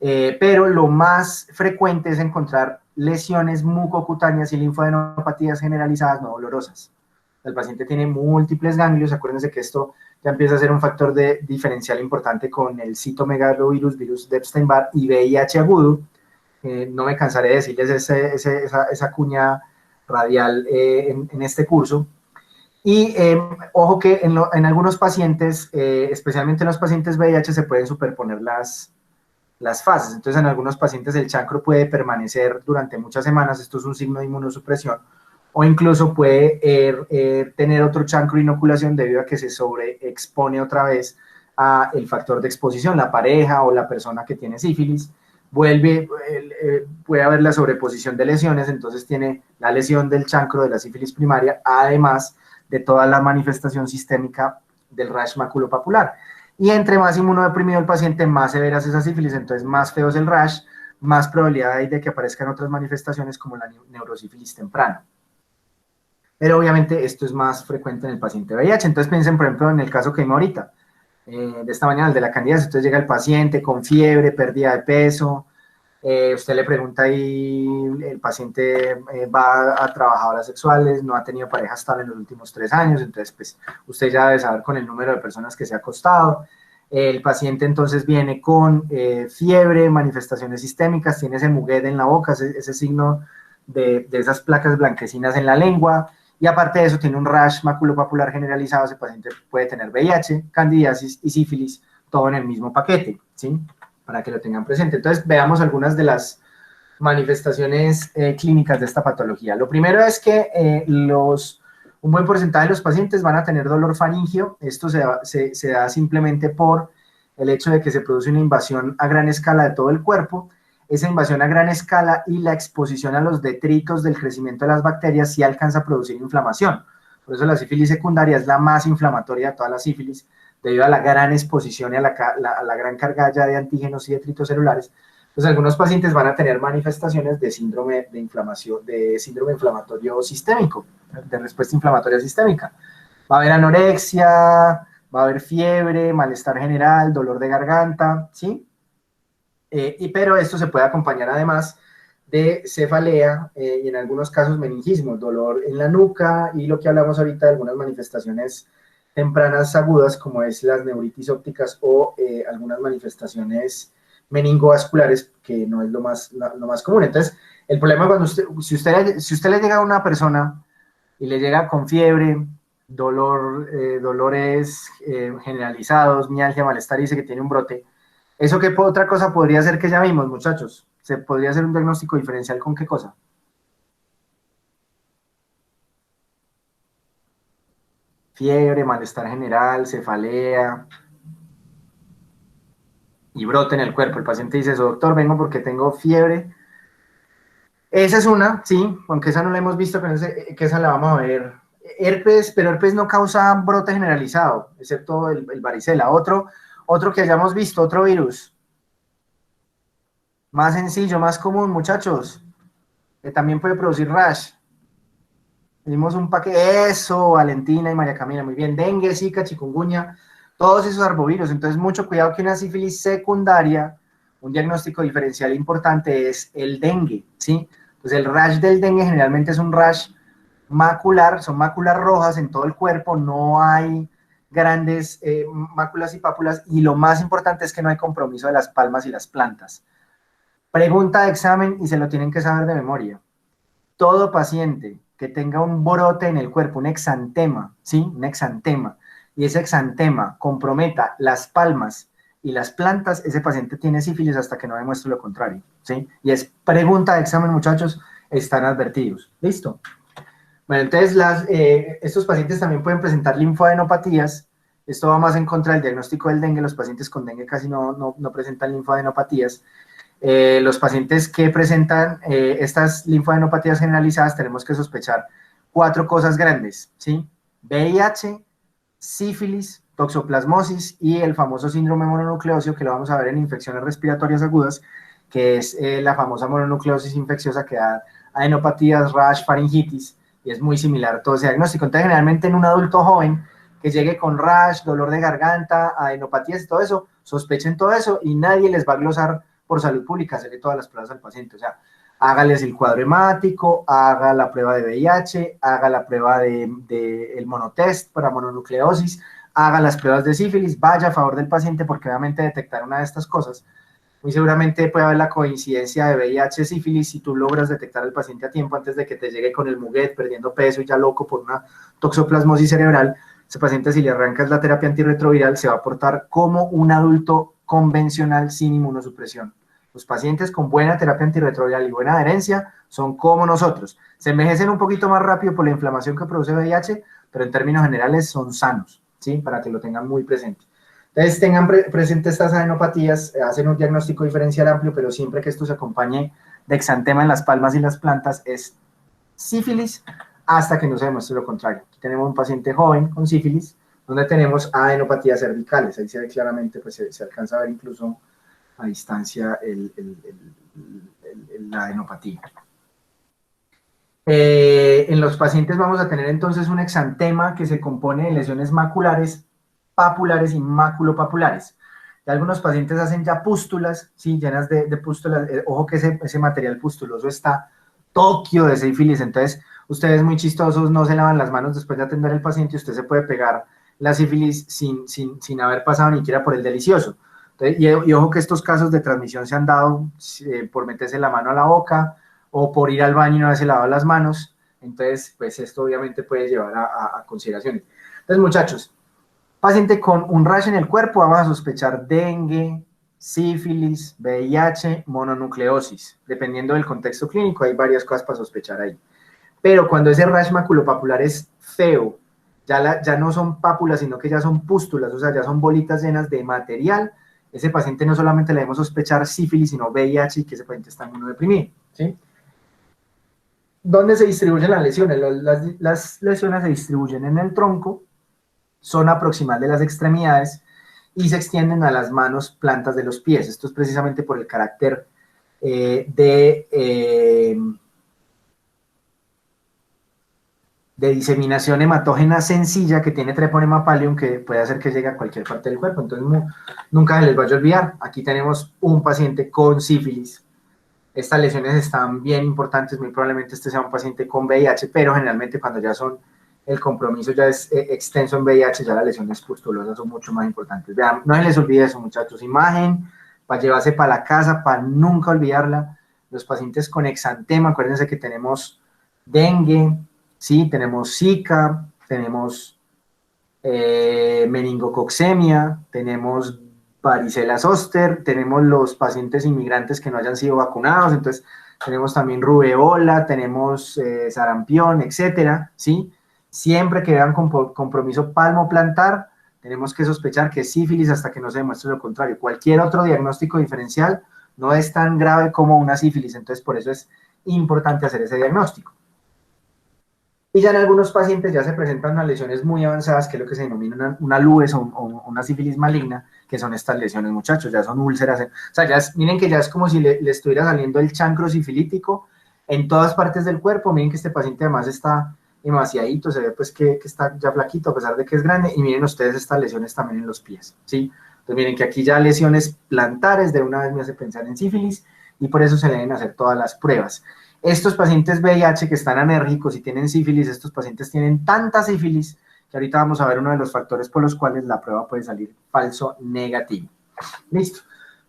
pero lo más frecuente es encontrar lesiones mucocutáneas y linfadenopatías generalizadas no dolorosas. El paciente tiene múltiples ganglios. Acuérdense que esto ya empieza a ser un factor de diferencial importante con el citomegalovirus, virus de Epstein-Barr y VIH agudo. No me cansaré de decirles esa cuña radial en este curso. Y ojo que en algunos pacientes, especialmente en los pacientes VIH, se pueden superponer las fases. Entonces, en algunos pacientes el chancro puede permanecer durante muchas semanas, esto es un signo de inmunosupresión, o incluso puede tener otro chancro de inoculación debido a que se sobreexpone otra vez a el factor de exposición, la pareja o la persona que tiene sífilis, puede haber la sobreposición de lesiones, entonces tiene la lesión del chancro de la sífilis primaria, además de toda la manifestación sistémica del rash maculopapular. Y entre más inmunodeprimido el paciente, más severa es esa sífilis, entonces más feo es el rash, más probabilidad hay de que aparezcan otras manifestaciones como la neurosífilis temprana. Pero obviamente esto es más frecuente en el paciente VIH. Entonces piensen, por ejemplo, en el caso que vimos ahorita, de esta mañana, el de la candidiasis. Entonces llega el paciente con fiebre, pérdida de peso, Usted le pregunta y el paciente va a trabajadoras sexuales, no ha tenido pareja estable en los últimos 3 años, entonces pues usted ya debe saber con el número de personas que se ha acostado. El paciente entonces viene con fiebre, manifestaciones sistémicas, tiene ese muguet en la boca, ese signo de esas placas blanquecinas en la lengua, y aparte de eso tiene un rash maculopapular generalizado. Ese paciente puede tener VIH, candidiasis y sífilis, todo en el mismo paquete, ¿sí? Para que lo tengan presente. Entonces, veamos algunas de las manifestaciones clínicas de esta patología. Lo primero es que un buen porcentaje de los pacientes van a tener dolor faríngeo. Esto se da simplemente por el hecho de que se produce una invasión a gran escala de todo el cuerpo. Esa invasión a gran escala y la exposición a los detritos del crecimiento de las bacterias sí alcanza a producir inflamación. Por eso la sífilis secundaria es la más inflamatoria de todas las sífilis, debido a la gran exposición y a la gran carga ya de antígenos y detritos celulares. Pues algunos pacientes van a tener manifestaciones de síndrome de inflamación, de síndrome inflamatorio sistémico, de respuesta inflamatoria sistémica. Va a haber anorexia, va a haber fiebre, malestar general, dolor de garganta, ¿sí? Pero esto se puede acompañar además de cefalea y en algunos casos meningismo, dolor en la nuca y lo que hablamos ahorita de algunas manifestaciones tempranas agudas como es las neuritis ópticas o algunas manifestaciones meningovasculares, que no es lo más común. Entonces, el problema cuando si usted le llega a una persona y le llega con fiebre, dolores generalizados, mialgia, malestar y dice que tiene un brote, ¿eso qué otra cosa podría ser que ya vimos, muchachos? ¿Se podría hacer un diagnóstico diferencial con qué cosa? Fiebre, malestar general, cefalea y brote en el cuerpo. El paciente dice, doctor, vengo porque tengo fiebre. Esa es una, sí, aunque esa no la hemos visto, pero que esa la vamos a ver. Herpes, pero herpes no causa brote generalizado, excepto el varicela. Otro que hayamos visto, otro virus, más sencillo, más común, muchachos, que también puede producir rash. Dimos un paquete, eso, Valentina y María Camila, muy bien. Dengue, Zika, chikungunya, todos esos arbovirus. Entonces, mucho cuidado que una sífilis secundaria, un diagnóstico diferencial importante es el dengue, ¿sí? Pues el rash del dengue generalmente es un rash macular, son máculas rojas en todo el cuerpo, no hay grandes máculas y pápulas, y lo más importante es que no hay compromiso de las palmas y las plantas. Pregunta de examen y se lo tienen que saber de memoria. Todo paciente que tenga un brote en el cuerpo, un exantema, ¿sí? Un exantema, y ese exantema comprometa las palmas y las plantas, ese paciente tiene sífilis hasta que no demuestre lo contrario, ¿sí? Y es pregunta de examen, muchachos, están advertidos. ¿Listo? Bueno, entonces estos pacientes también pueden presentar linfadenopatías. Esto va más en contra del diagnóstico del dengue. Los pacientes con dengue casi no presentan linfadenopatías. Los pacientes que presentan estas linfadenopatías generalizadas tenemos que sospechar 4 cosas grandes, ¿sí? VIH, sífilis, toxoplasmosis y el famoso síndrome mononucleósico, que lo vamos a ver en infecciones respiratorias agudas, que es la famosa mononucleosis infecciosa que da adenopatías, rash, faringitis, y es muy similar todo ese diagnóstico. Entonces, generalmente en un adulto joven que llegue con rash, dolor de garganta, adenopatías y todo eso, sospechen todo eso y nadie les va a glosar por salud pública hacerle todas las pruebas al paciente. O sea, hágales el cuadro hemático, haga la prueba de VIH, haga la prueba de el monotest para mononucleosis, haga las pruebas de sífilis, vaya a favor del paciente porque obviamente detectar una de estas cosas, muy seguramente puede haber la coincidencia de VIH, sífilis, si tú logras detectar al paciente a tiempo antes de que te llegue con el muguet, perdiendo peso y ya loco por una toxoplasmosis cerebral. Ese paciente, si le arrancas la terapia antirretroviral, se va a portar como un adulto convencional sin inmunosupresión. Los pacientes con buena terapia antirretroviral y buena adherencia son como nosotros. Se envejecen un poquito más rápido por la inflamación que produce VIH, pero en términos generales son sanos, ¿sí? Para que lo tengan muy presente. Entonces, tengan presentes estas adenopatías, hacen un diagnóstico diferencial amplio, pero siempre que esto se acompañe de exantema en las palmas y las plantas, es sífilis hasta que no se demuestre lo contrario. Aquí tenemos un paciente joven con sífilis, donde tenemos adenopatías cervicales. Ahí se ve claramente, pues se alcanza a ver incluso a distancia la adenopatía. En los pacientes vamos a tener entonces un exantema que se compone de lesiones maculares, papulares y maculopapulares. Y algunos pacientes hacen ya pústulas, ¿sí? Llenas de pústulas. Ojo que ese material pustuloso está Tokio de sífilis, entonces ustedes muy chistosos no se lavan las manos después de atender al paciente y usted se puede pegar la sífilis sin haber pasado ni siquiera por el delicioso. Entonces, y ojo que estos casos de transmisión se han dado por meterse la mano a la boca o por ir al baño y no haberse lavado las manos. Entonces, pues esto obviamente puede llevar a consideraciones. Entonces, muchachos, paciente con un rash en el cuerpo, vamos a sospechar dengue, sífilis, VIH, mononucleosis. Dependiendo del contexto clínico, hay varias cosas para sospechar ahí. Pero cuando ese rash maculopapular es feo, ya no son pápulas, sino que ya son pústulas, o sea, ya son bolitas llenas de material, ese paciente no solamente le debemos sospechar sífilis, sino VIH y que ese paciente está inmunodeprimido, ¿sí? ¿Dónde se distribuyen las lesiones? Las lesiones se distribuyen en el tronco, zona proximal de las extremidades y se extienden a las manos, plantas de los pies. Esto es precisamente por el carácter de diseminación hematógena sencilla que tiene Treponema pallium, que puede hacer que llegue a cualquier parte del cuerpo. Entonces, nunca se les vaya a olvidar. Aquí tenemos un paciente con sífilis. Estas lesiones están bien importantes, muy probablemente este sea un paciente con VIH, pero generalmente cuando ya son, el compromiso ya es extenso en VIH, ya las lesiones pustulosas son mucho más importantes. Vean, no se les olvide eso, muchachos, imagen, para llevarse para la casa, para nunca olvidarla. Los pacientes con exantema, acuérdense que tenemos dengue, sí, tenemos Zika, tenemos meningococcemia, tenemos varicela zoster, tenemos los pacientes inmigrantes que no hayan sido vacunados, entonces tenemos también rubeola, tenemos sarampión, etcétera, ¿sí? Siempre que vean compromiso palmo-plantar, tenemos que sospechar que es sífilis hasta que no se demuestre lo contrario. Cualquier otro diagnóstico diferencial no es tan grave como una sífilis, entonces por eso es importante hacer ese diagnóstico. Y ya en algunos pacientes ya se presentan unas lesiones muy avanzadas, que es lo que se denomina una LUES o una sífilis maligna, que son estas lesiones, muchachos, ya son úlceras. O sea, miren que ya es como si le estuviera saliendo el chancro sifilítico en todas partes del cuerpo. Miren que este paciente además está emaciadito, se ve pues que está ya flaquito a pesar de que es grande. Y miren ustedes estas lesiones también en los pies, ¿sí? Entonces miren que aquí ya lesiones plantares de una vez me hace pensar en sífilis y por eso se le deben hacer todas las pruebas. Estos pacientes VIH que están anérgicos y tienen sífilis, estos pacientes tienen tanta sífilis que ahorita vamos a ver uno de los factores por los cuales la prueba puede salir falso negativo. Listo.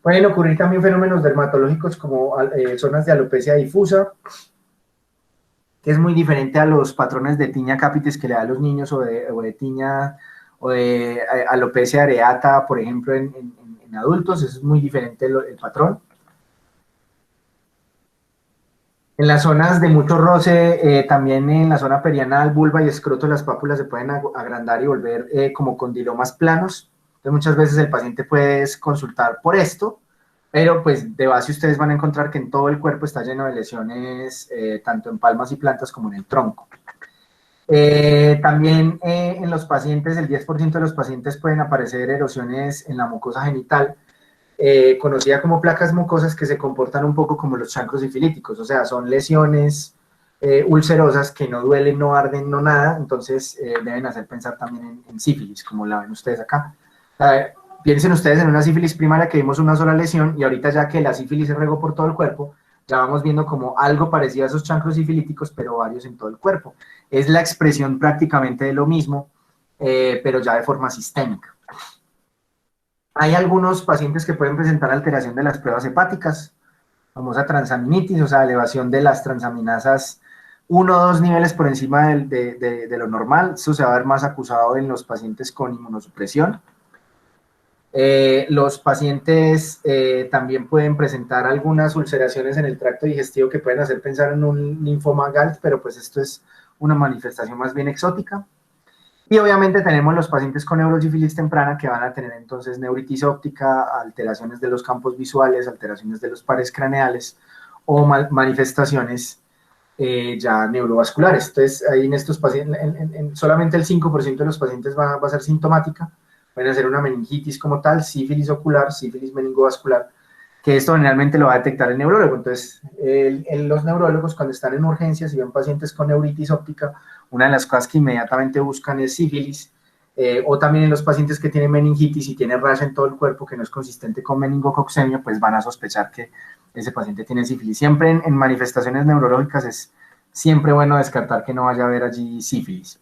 Pueden ocurrir también fenómenos dermatológicos como zonas de alopecia difusa, que es muy diferente a los patrones de tiña capitis que le da a los niños o de tiña o de alopecia areata, por ejemplo, en adultos. Eso es muy diferente el patrón. En las zonas de mucho roce, también en la zona perianal, vulva y escroto, las pápulas se pueden agrandar y volver como condilomas planos. Entonces, muchas veces el paciente puede consultar por esto, pero pues de base ustedes van a encontrar que en todo el cuerpo está lleno de lesiones, tanto en palmas y plantas como en el tronco. También en los pacientes, el 10% de los pacientes pueden aparecer erosiones en la mucosa genital, conocida como placas mucosas, que se comportan un poco como los chancros sifilíticos, o sea, son lesiones ulcerosas que no duelen, no arden, no nada, entonces deben hacer pensar también en sífilis, como la ven ustedes acá. Piensen ustedes en una sífilis primaria que vimos una sola lesión, y ahorita ya que la sífilis se regó por todo el cuerpo, ya vamos viendo como algo parecido a esos chancros sifilíticos, pero varios en todo el cuerpo. Es la expresión prácticamente de lo mismo, pero ya de forma sistémica. Hay algunos pacientes que pueden presentar alteración de las pruebas hepáticas, famosa transaminitis, o sea, elevación de las transaminasas 1 o 2 niveles por encima de lo normal. Eso se va a ver más acusado en los pacientes con inmunosupresión. Los pacientes también pueden presentar algunas ulceraciones en el tracto digestivo que pueden hacer pensar en un linfoma Galt, pero pues esto es una manifestación más bien exótica. Y obviamente tenemos los pacientes con neurosífilis temprana que van a tener entonces neuritis óptica, alteraciones de los campos visuales, alteraciones de los pares craneales o manifestaciones ya neurovasculares. Entonces, ahí en estos pacientes, solamente el 5% de los pacientes va a ser sintomática. Pueden hacer una meningitis como tal, sífilis ocular, sífilis meningovascular, que esto generalmente lo va a detectar el neurólogo. Entonces, los neurólogos cuando están en urgencias y ven pacientes con neuritis óptica, una de las cosas que inmediatamente buscan es sífilis, o también en los pacientes que tienen meningitis y tienen rash en todo el cuerpo que no es consistente con meningococcemia, pues van a sospechar que ese paciente tiene sífilis. Siempre en manifestaciones neurológicas es siempre bueno descartar que no vaya a haber allí sífilis.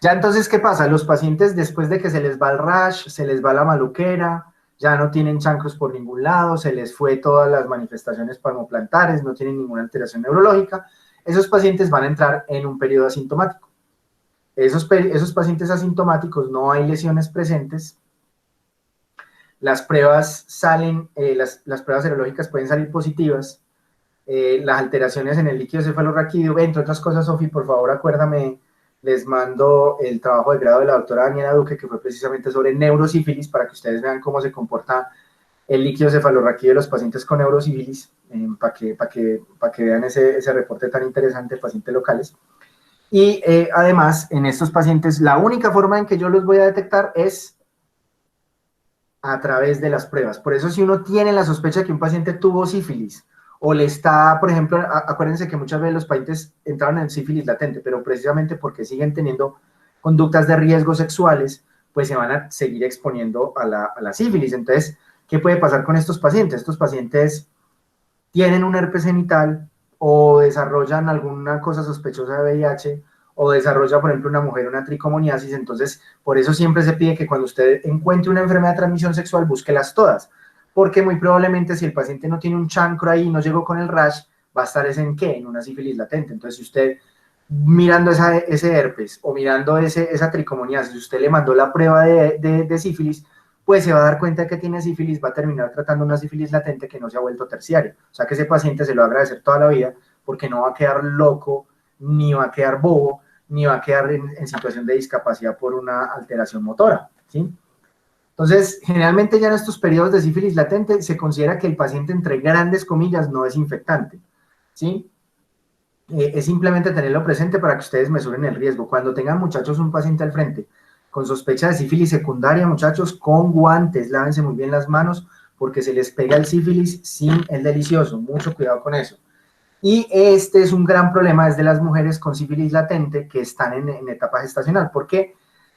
Ya entonces, ¿qué pasa? Los pacientes después de que se les va el rash, se les va la maluquera, ya no tienen chancros por ningún lado, se les fue todas las manifestaciones palmoplantares, no tienen ninguna alteración neurológica, esos pacientes van a entrar en un periodo asintomático. Esos pacientes asintomáticos no hay lesiones presentes, las pruebas salen, las pruebas serológicas pueden salir positivas, las alteraciones en el líquido cefalorraquídeo, entre otras cosas, Sofi, por favor acuérdame, les mando el trabajo de grado de la doctora Daniela Duque, que fue precisamente sobre neurosífilis, para que ustedes vean cómo se comporta el líquido cefalorraquídeo de los pacientes con neurosífilis, para que vean ese reporte tan interesante de pacientes locales. Y además, en estos pacientes, la única forma en que yo los voy a detectar es a través de las pruebas. Por eso, si uno tiene la sospecha de que un paciente tuvo sífilis, o le está, por ejemplo, acuérdense que muchas veces los pacientes entraron en sífilis latente, pero precisamente porque siguen teniendo conductas de riesgo sexuales, pues se van a seguir exponiendo a la sífilis. Entonces, ¿qué puede pasar con estos pacientes? Estos pacientes tienen un herpes genital o desarrollan alguna cosa sospechosa de VIH o desarrolla, por ejemplo, una mujer una tricomoniasis. Entonces, por eso siempre se pide que cuando usted encuentre una enfermedad de transmisión sexual, búsquelas todas, porque muy probablemente si el paciente no tiene un chancro ahí, no llegó con el rash, va a estar ¿en qué? En una sífilis latente. Entonces, si usted mirando ese herpes o mirando esa tricomoniasis, si usted le mandó la prueba de sífilis, pues se va a dar cuenta de que tiene sífilis, va a terminar tratando una sífilis latente que no se ha vuelto terciaria. O sea que ese paciente se lo va a agradecer toda la vida porque no va a quedar loco, ni va a quedar bobo, ni va a quedar en situación de discapacidad por una alteración motora, ¿sí? Entonces, generalmente ya en estos periodos de sífilis latente se considera que el paciente, entre grandes comillas, no es infectante, ¿sí? Es simplemente tenerlo presente para que ustedes mesuren el riesgo. Cuando tengan, muchachos, un paciente al frente con sospecha de sífilis secundaria, muchachos, con guantes, lávense muy bien las manos porque se les pega el sífilis sin el delicioso. Mucho cuidado con eso. Y este es un gran problema desde las mujeres con sífilis latente que están en etapa gestacional, porque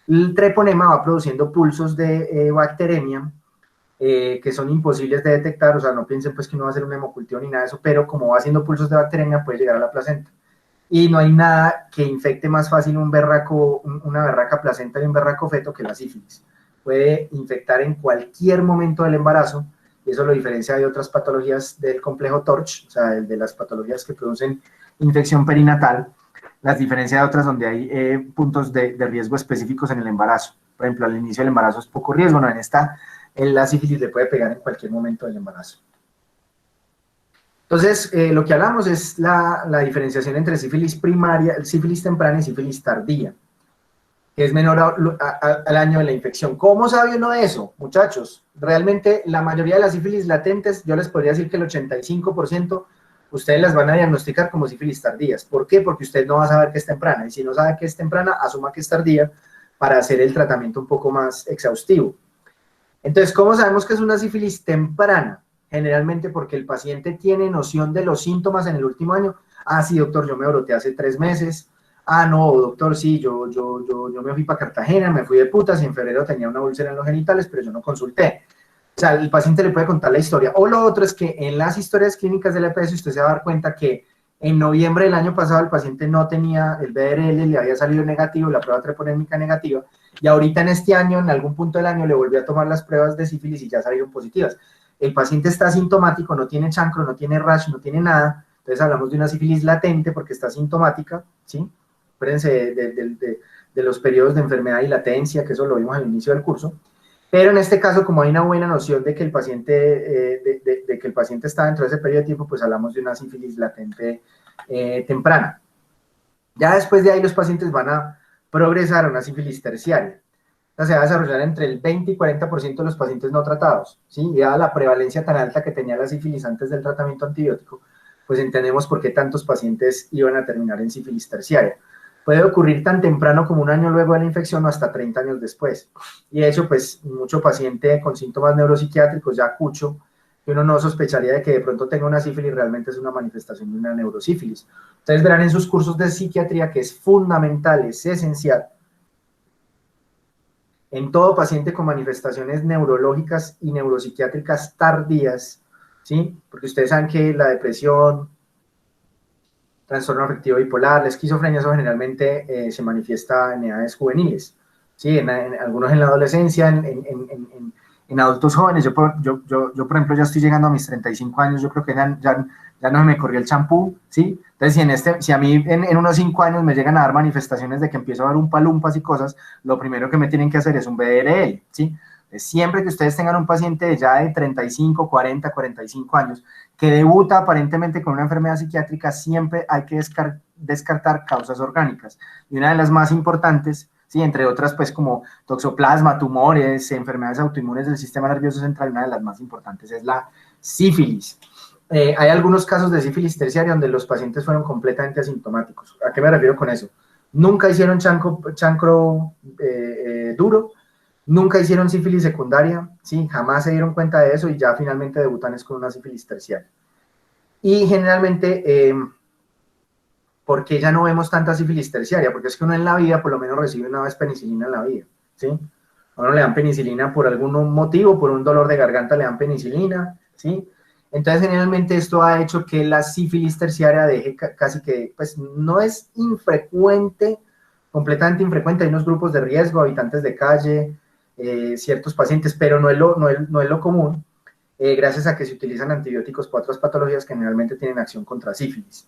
el treponema va produciendo pulsos de bacteremia que son imposibles de detectar. O sea, no piensen pues que no va a ser un hemocultivo ni nada de eso, pero como va haciendo pulsos de bacteremia puede llegar a la placenta. Y no hay nada que infecte más fácil una berraca placenta y un berraco feto que la sífilis. Puede infectar en cualquier momento del embarazo, y eso lo diferencia de otras patologías del complejo TORCH, o sea, el de las patologías que producen infección perinatal, las diferencia de otras donde hay puntos de riesgo específicos en el embarazo. Por ejemplo, al inicio del embarazo es poco riesgo, no, en la sífilis le puede pegar en cualquier momento del embarazo. Entonces, lo que hablamos es la diferenciación entre sífilis primaria, sífilis temprana y sífilis tardía, que es menor al año de la infección. ¿Cómo sabe uno eso, muchachos? Realmente, la mayoría de las sífilis latentes, yo les podría decir que el 85%, ustedes las van a diagnosticar como sífilis tardías. ¿Por qué? Porque usted no va a saber que es temprana, y si no sabe que es temprana, asuma que es tardía para hacer el tratamiento un poco más exhaustivo. Entonces, ¿cómo sabemos que es una sífilis temprana? Generalmente porque el paciente tiene noción de los síntomas en el último año. Ah, sí, doctor, yo me broté hace 3 meses. Ah, no, doctor, sí, yo me fui para Cartagena, me fui de putas y en febrero tenía una úlcera en los genitales, pero yo no consulté. O sea, el paciente le puede contar la historia. O lo otro es que en las historias clínicas del EPS usted se va a dar cuenta que en noviembre del año pasado el paciente no tenía el BRL, le había salido negativo, la prueba treponémica negativa, y ahorita en este año, en algún punto del año, le volvió a tomar las pruebas de sífilis y ya salieron positivas. El paciente está asintomático, no tiene chancro, no tiene rash, no tiene nada, entonces hablamos de una sífilis latente porque está asintomática, ¿sí? Acuérdense de los periodos de enfermedad y latencia, que eso lo vimos al inicio del curso. Pero en este caso, como hay una buena noción de que el paciente, de que el paciente está dentro de ese periodo de tiempo, pues hablamos de una sífilis latente temprana. Ya después de ahí los pacientes van a progresar a una sífilis terciaria. O sea, se va a desarrollar entre el 20 y 40% de los pacientes no tratados, ¿sí? Y dada la prevalencia tan alta que tenía la sífilis antes del tratamiento antibiótico, pues entendemos por qué tantos pacientes iban a terminar en sífilis terciaria. Puede ocurrir tan temprano como 1 año luego de la infección o hasta 30 años después. Y de hecho, pues, mucho paciente con síntomas neuropsiquiátricos, ya cucho, que uno no sospecharía de que de pronto tenga una sífilis, realmente es una manifestación de una neurosífilis. Ustedes verán en sus cursos de psiquiatría que es fundamental, es esencial, en todo paciente con manifestaciones neurológicas y neuropsiquiátricas tardías, ¿sí? Porque ustedes saben que la depresión, trastorno afectivo bipolar, la esquizofrenia, eso generalmente se manifiesta en edades juveniles, ¿sí? Algunos en la adolescencia, en adultos jóvenes. Yo, por ejemplo, ya estoy llegando a mis 35 años, yo creo que ya no me corrió el champú, ¿sí? Entonces, si a mí en unos 5 años me llegan a dar manifestaciones de que empiezo a dar un palumpas y cosas, lo primero que me tienen que hacer es un BDRL, ¿sí? Siempre que ustedes tengan un paciente ya de 35, 40, 45 años, que debuta aparentemente con una enfermedad psiquiátrica, siempre hay que descartar causas orgánicas. Y una de las más importantes, sí, entre otras, pues como toxoplasma, tumores, enfermedades autoinmunes del sistema nervioso central, una de las más importantes es la sífilis. Hay algunos casos de sífilis terciaria donde los pacientes fueron completamente asintomáticos. ¿A qué me refiero con eso? Nunca hicieron chancro duro, nunca hicieron sífilis secundaria, ¿sí? Jamás se dieron cuenta de eso y ya finalmente debutan es con una sífilis terciaria. Y generalmente, ¿por qué ya no vemos tanta sífilis terciaria? Porque es que uno en la vida por lo menos recibe una vez penicilina en la vida, ¿sí? A uno le dan penicilina por algún motivo, por un dolor de garganta le dan penicilina, ¿sí? Entonces, generalmente esto ha hecho que la sífilis terciaria deje casi que, pues, no es infrecuente, completamente infrecuente. Hay unos grupos de riesgo, habitantes de calle, ciertos pacientes, pero no es lo común, gracias a que se utilizan antibióticos para otras patologías que generalmente tienen acción contra sífilis.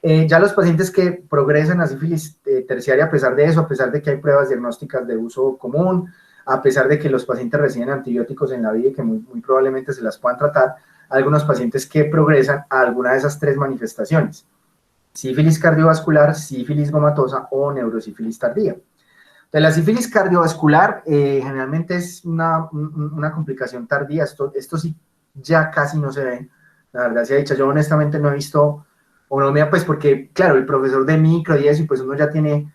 Ya los pacientes que progresan a sífilis terciaria, a pesar de eso, a pesar de que hay pruebas diagnósticas de uso común, a pesar de que los pacientes reciben antibióticos en la vida y que muy probablemente se las puedan tratar, algunos pacientes que progresan a alguna de esas tres manifestaciones: sífilis cardiovascular, sífilis gomatosa o neurosífilis tardía. Entonces, la sífilis cardiovascular generalmente es una complicación tardía. Esto sí ya casi no se ve, la verdad sea dicha. Yo honestamente no he visto, o no me pues porque, claro, el profesor de micro y eso, y pues uno ya tiene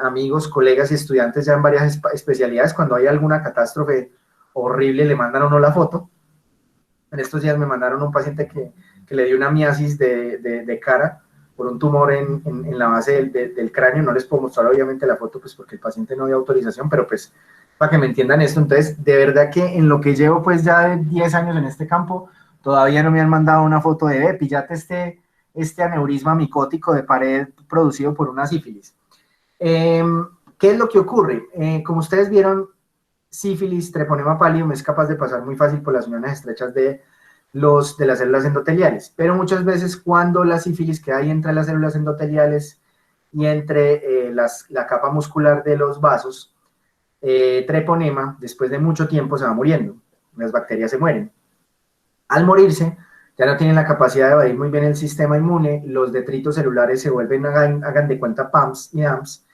amigos, colegas y estudiantes ya en varias especialidades. Cuando hay alguna catástrofe horrible, le mandan a uno la foto. En estos días me mandaron un paciente que le dio una miasis de cara por un tumor en la base del cráneo. No les puedo mostrar obviamente la foto, pues porque el paciente no dio autorización, pero pues para que me entiendan esto. Entonces, de verdad que en lo que llevo pues ya de 10 años en este campo, todavía no me han mandado una foto de píllate este aneurisma micótico de pared producido por una sífilis. ¿Qué es lo que ocurre? Como ustedes vieron, sífilis, treponema pallidum es capaz de pasar muy fácil por las uniones estrechas de las células endoteliales, pero muchas veces cuando la sífilis que hay entre las células endoteliales y entre la capa muscular de los vasos, treponema, después de mucho tiempo se va muriendo, las bacterias se mueren. Al morirse, ya no tienen la capacidad de evadir muy bien el sistema inmune, los detritos celulares se vuelven, hagan de cuenta, PAMPs y AMPs,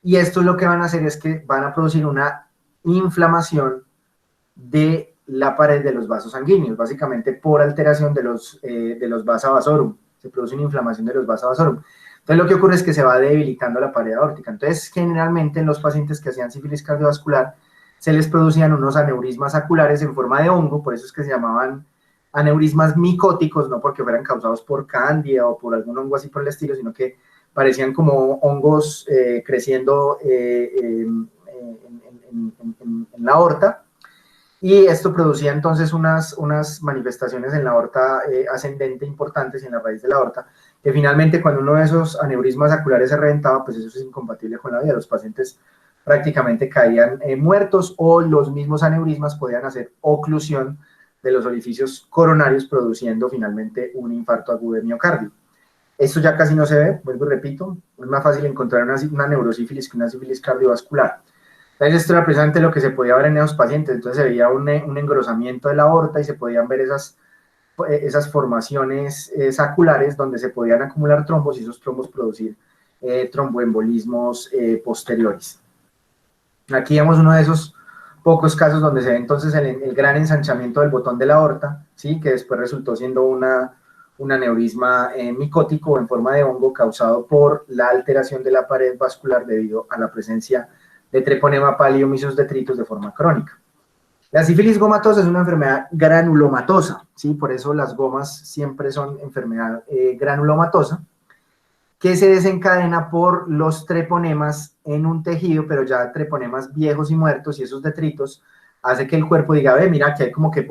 y esto lo que van a hacer es que van a producir una inflamación de la pared de los vasos sanguíneos, básicamente por alteración de los vasa vasorum. Se produce una inflamación de los vasa vasorum. Entonces lo que ocurre es que se va debilitando la pared aórtica. Entonces generalmente en los pacientes que hacían sífilis cardiovascular se les producían unos aneurismas aculares en forma de hongo, por eso es que se llamaban aneurismas micóticos, no porque fueran causados por cándida o por algún hongo así por el estilo, sino que parecían como hongos creciendo en la aorta, y esto producía entonces unas manifestaciones en la aorta ascendente importantes y en la raíz de la aorta, que finalmente cuando uno de esos aneurismas aculares se reventaba, pues eso es incompatible con la vida. Los pacientes prácticamente caían muertos, o los mismos aneurismas podían hacer oclusión de los orificios coronarios, produciendo finalmente un infarto agudo de miocardio. Esto ya casi no se ve, vuelvo y repito, es más fácil encontrar una neurosífilis que una sífilis cardiovascular. Entonces esto era precisamente lo que se podía ver en esos pacientes. Entonces se veía un engrosamiento de la aorta y se podían ver esas formaciones saculares donde se podían acumular trombos, y esos trombos producir tromboembolismos posteriores. Aquí vemos uno de esos pocos casos donde se ve entonces el gran ensanchamiento del botón de la aorta, ¿sí? Que después resultó siendo un aneurisma micótico en forma de hongo causado por la alteración de la pared vascular debido a la presencia de treponema pallidum y sus detritos de forma crónica. La sífilis gomatosa es una enfermedad granulomatosa, ¿sí? Por eso las gomas siempre son enfermedad granulomatosa, que se desencadena por los treponemas en un tejido, pero ya treponemas viejos y muertos, y esos detritos hace que el cuerpo diga, ve, mira, que hay como que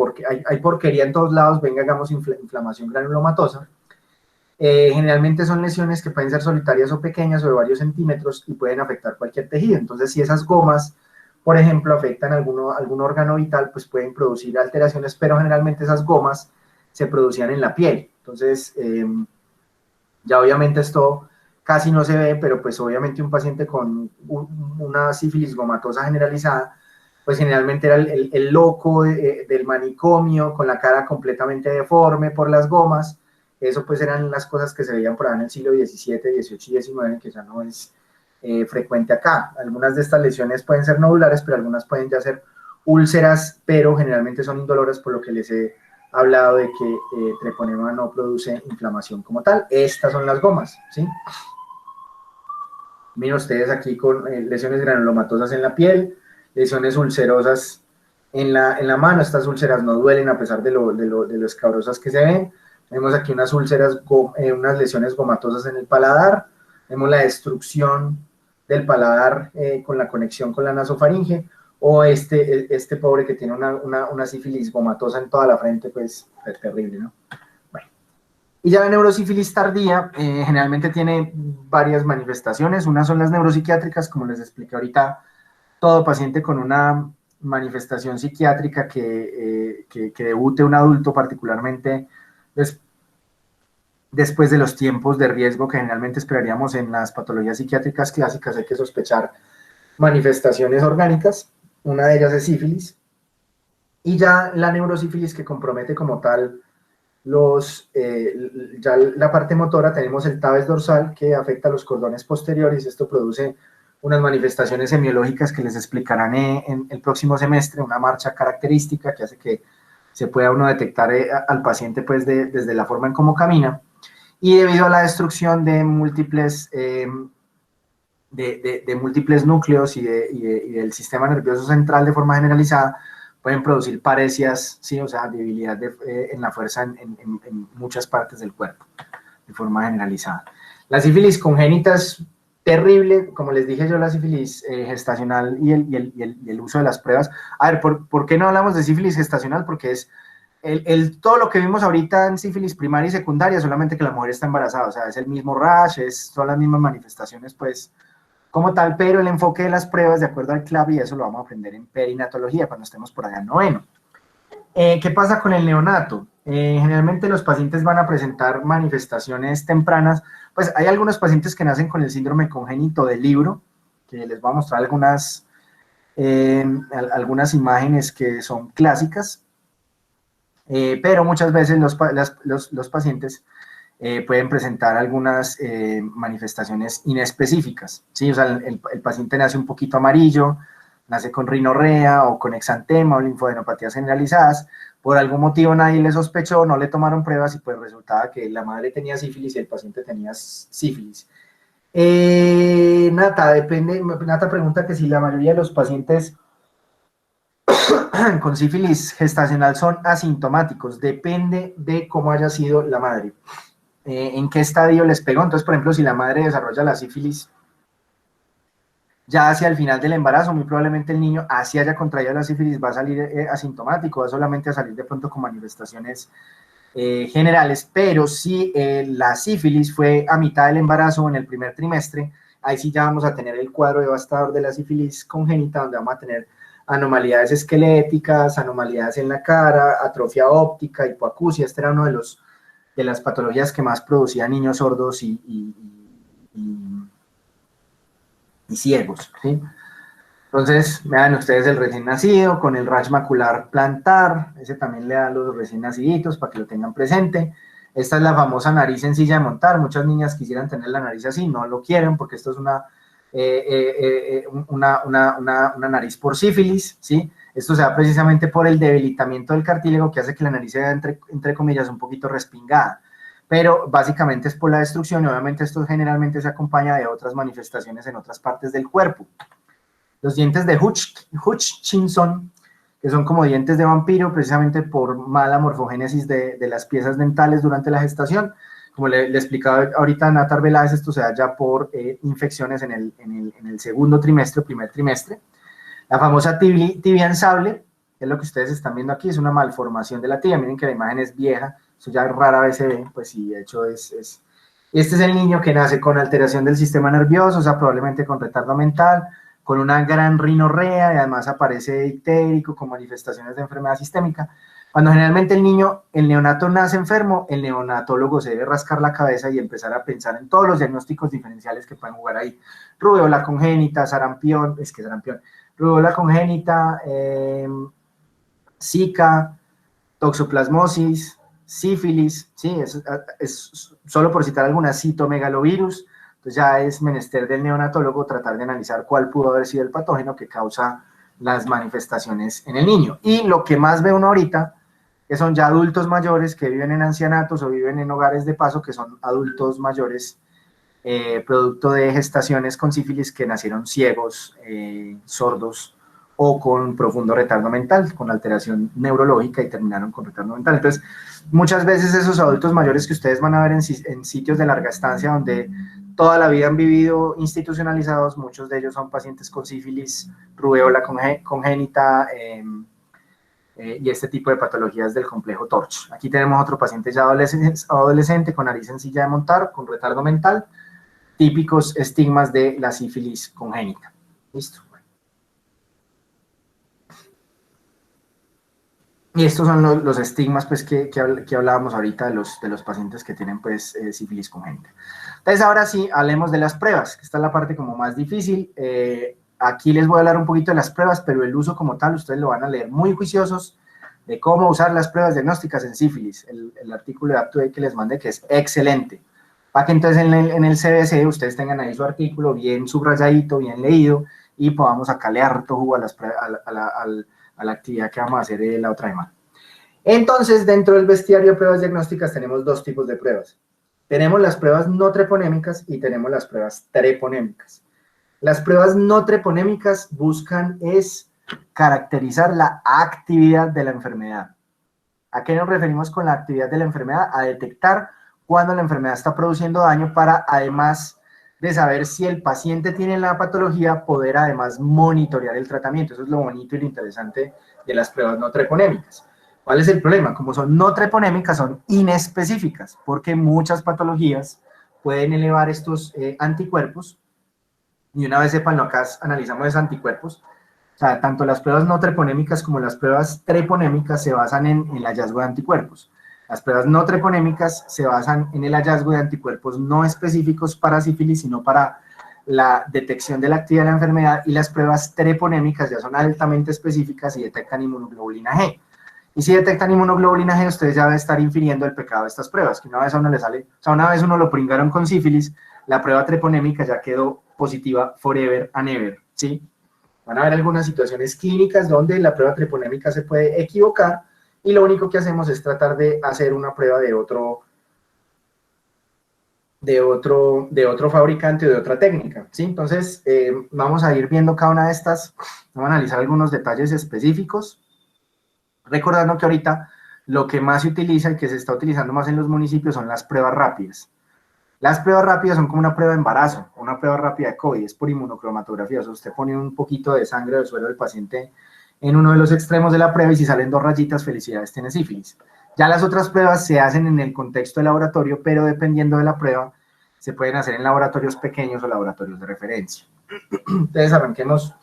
hay porquería en todos lados, venga, hagamos inflamación granulomatosa. Generalmente son lesiones que pueden ser solitarias o pequeñas o de varios centímetros y pueden afectar cualquier tejido. Entonces, si esas gomas, por ejemplo, afectan algún órgano vital, pues pueden producir alteraciones, pero generalmente esas gomas se producían en la piel. Entonces, ya obviamente esto casi no se ve, pero pues obviamente un paciente con una sífilis gomatosa generalizada, pues generalmente era el loco del manicomio, con la cara completamente deforme por las gomas. Eso pues eran las cosas que se veían por ahí en el siglo XVII, XVIII y XIX, que ya no es frecuente acá. Algunas de estas lesiones pueden ser nodulares, pero algunas pueden ya ser úlceras, pero generalmente son indoloras, por lo que les he hablado de que treponema no produce inflamación como tal. Estas son las gomas, ¿sí? Miren ustedes aquí con lesiones granulomatosas en la piel, lesiones ulcerosas en la mano. Estas úlceras no duelen a pesar de lo escabrosas que se ven. Vemos aquí unas úlceras, unas lesiones gomatosas en el paladar. Vemos la destrucción del paladar con la conexión con la nasofaringe. O este pobre que tiene una sífilis gomatosa en toda la frente, pues es terrible, ¿no? Bueno. Y ya la neurosífilis tardía generalmente tiene varias manifestaciones. Unas son las neuropsiquiátricas, como les expliqué ahorita. Todo paciente con una manifestación psiquiátrica que debute un adulto, particularmente después de los tiempos de riesgo que generalmente esperaríamos en las patologías psiquiátricas clásicas, hay que sospechar manifestaciones orgánicas. Una de ellas es sífilis. Y ya la neurosífilis, que compromete como tal ya la parte motora, tenemos el tabes dorsal, que afecta a los cordones posteriores. Esto produce unas manifestaciones semiológicas que les explicarán en el próximo semestre, una marcha característica que hace que se pueda uno detectar al paciente pues desde la forma en cómo camina. Y debido a la destrucción de múltiples múltiples núcleos y del sistema nervioso central de forma generalizada, pueden producir paresias, ¿sí? O sea, debilidad en la fuerza en muchas partes del cuerpo, de forma generalizada. La sífilis congénita es terrible, como les dije yo, la sífilis gestacional y el uso de las pruebas. A ver, ¿por qué no hablamos de sífilis gestacional? Porque es todo lo que vimos ahorita en sífilis primaria y secundaria, solamente que la mujer está embarazada, o sea, es el mismo rash, son las mismas manifestaciones, pues, como tal, pero el enfoque de las pruebas, de acuerdo al CLAB, y eso lo vamos a aprender en perinatología cuando estemos por allá en noveno. ¿Qué pasa con el neonato? Generalmente los pacientes van a presentar manifestaciones tempranas. Pues hay algunos pacientes que nacen con el síndrome congénito del libro, que les voy a mostrar algunas imágenes que son clásicas, pero muchas veces los pacientes pueden presentar algunas manifestaciones inespecíficas, ¿sí? O sea, el paciente nace un poquito amarillo, nace con rinorrea o con exantema o linfadenopatías generalizadas. Por algún motivo nadie le sospechó, no le tomaron pruebas y pues resultaba que la madre tenía sífilis y el paciente tenía sífilis. Nata pregunta que si la mayoría de los pacientes con sífilis gestacional son asintomáticos. Depende de cómo haya sido la madre, en qué estadio les pegó. Entonces, por ejemplo, si la madre desarrolla la sífilis ya hacia el final del embarazo, muy probablemente el niño, así haya contraído la sífilis, va a salir asintomático, va solamente a salir de pronto con manifestaciones generales. Pero si la sífilis fue a mitad del embarazo o en el primer trimestre, ahí sí ya vamos a tener el cuadro devastador de la sífilis congénita, donde vamos a tener anomalías esqueléticas, anomalías en la cara, atrofia óptica, hipoacusia. Este era uno de las patologías que más producía niños sordos y ciegos, ¿sí? Entonces, vean ustedes el recién nacido con el rash macular plantar, ese también le da a los recién naciditos para que lo tengan presente. Esta es la famosa nariz sencilla de montar. Muchas niñas quisieran tener la nariz así, no lo quieren porque esto es una nariz por sífilis, ¿sí? Esto se da precisamente por el debilitamiento del cartílago que hace que la nariz sea, entre comillas, un poquito respingada. Pero básicamente es por la destrucción y obviamente esto generalmente se acompaña de otras manifestaciones en otras partes del cuerpo. Los dientes de Hutchinson, que son como dientes de vampiro, precisamente por mala morfogénesis de las piezas dentales durante la gestación. Como le explicaba ahorita a Natar Veláez, esto se da ya por infecciones en el segundo trimestre o primer trimestre. La famosa tibia en sable, que es lo que ustedes están viendo aquí, es una malformación de la tibia. Miren que la imagen es vieja, eso ya rara vez se ve, pues sí, de hecho este es el niño que nace con alteración del sistema nervioso, o sea, probablemente con retardo mental, con una gran rinorrea y además aparece ictérico con manifestaciones de enfermedad sistémica. Cuando generalmente el neonato nace enfermo, el neonatólogo se debe rascar la cabeza y empezar a pensar en todos los diagnósticos diferenciales que pueden jugar ahí. Rubéola congénita, sarampión, rubéola congénita, Zika, toxoplasmosis, sífilis, ¿sí? Es solo por citar algunas, citomegalovirus. Entonces ya es menester del neonatólogo tratar de analizar cuál pudo haber sido el patógeno que causa las manifestaciones en el niño. Y lo que más ve uno ahorita, que son ya adultos mayores que viven en ancianatos o viven en hogares de paso, que son adultos mayores producto de gestaciones con sífilis que nacieron ciegos, sordos o con profundo retardo mental, con alteración neurológica y terminaron con retardo mental. Entonces, muchas veces esos adultos mayores que ustedes van a ver en sitios de larga estancia donde toda la vida han vivido institucionalizados, muchos de ellos son pacientes con sífilis, rubéola congénita y este tipo de patologías del complejo TORCH. Aquí tenemos otro paciente ya adolescente con nariz sencilla de montar, con retardo mental, típicos estigmas de la sífilis congénita. Listo. Y estos son los estigmas pues, que hablábamos ahorita de los pacientes que tienen pues, sífilis congénita. Entonces, ahora sí, hablemos de las pruebas, que esta es la parte como más difícil. Aquí les voy a hablar un poquito de las pruebas, pero el uso como tal, ustedes lo van a leer muy juiciosos de cómo usar las pruebas diagnósticas en sífilis. El artículo de UpToDate que les mandé, que es excelente. Para que entonces en el CBC ustedes tengan ahí su artículo bien subrayadito, bien leído, y podamos sacarle harto jugo a la actividad que vamos a hacer la otra semana. Entonces, dentro del bestiario de pruebas diagnósticas tenemos dos tipos de pruebas. Tenemos las pruebas no treponémicas y tenemos las pruebas treponémicas. Las pruebas no treponémicas buscan es caracterizar la actividad de la enfermedad. ¿A qué nos referimos con la actividad de la enfermedad? A detectar cuando la enfermedad está produciendo daño para, además de saber si el paciente tiene la patología, poder además monitorear el tratamiento. Eso es lo bonito y lo interesante de las pruebas no treponémicas. ¿Cuál es el problema? Como son no treponémicas, son inespecíficas, porque muchas patologías pueden elevar estos anticuerpos, y una vez sepan lo que analizamos esos anticuerpos, o sea, tanto las pruebas no treponémicas como las pruebas treponémicas se basan en el hallazgo de anticuerpos. Las pruebas no treponémicas se basan en el hallazgo de anticuerpos no específicos para sífilis, sino para la detección de la actividad de la enfermedad, y las pruebas treponémicas ya son altamente específicas y detectan inmunoglobulina G. Y si detectan inmunoglobulina G, ustedes ya van a estar infiriendo el pecado de estas pruebas, que una vez a uno le sale, o sea, una vez uno lo pringaron con sífilis, la prueba treponémica ya quedó positiva forever and ever, ¿sí? Van a haber algunas situaciones clínicas donde la prueba treponémica se puede equivocar, y lo único que hacemos es tratar de hacer una prueba de otro fabricante o de otra técnica, ¿sí? Entonces, vamos a ir viendo cada una de estas, vamos a analizar algunos detalles específicos, recordando que ahorita lo que más se utiliza y que se está utilizando más en los municipios son las pruebas rápidas. Las pruebas rápidas son como una prueba de embarazo, una prueba rápida de COVID, es por inmunocromatografía, o sea, usted pone un poquito de sangre del suero del paciente en uno de los extremos de la prueba y si salen 2 rayitas, felicidades, tiene sífilis. Ya las otras pruebas se hacen en el contexto de laboratorio, pero dependiendo de la prueba, se pueden hacer en laboratorios pequeños o laboratorios de referencia. Entonces, arranquemos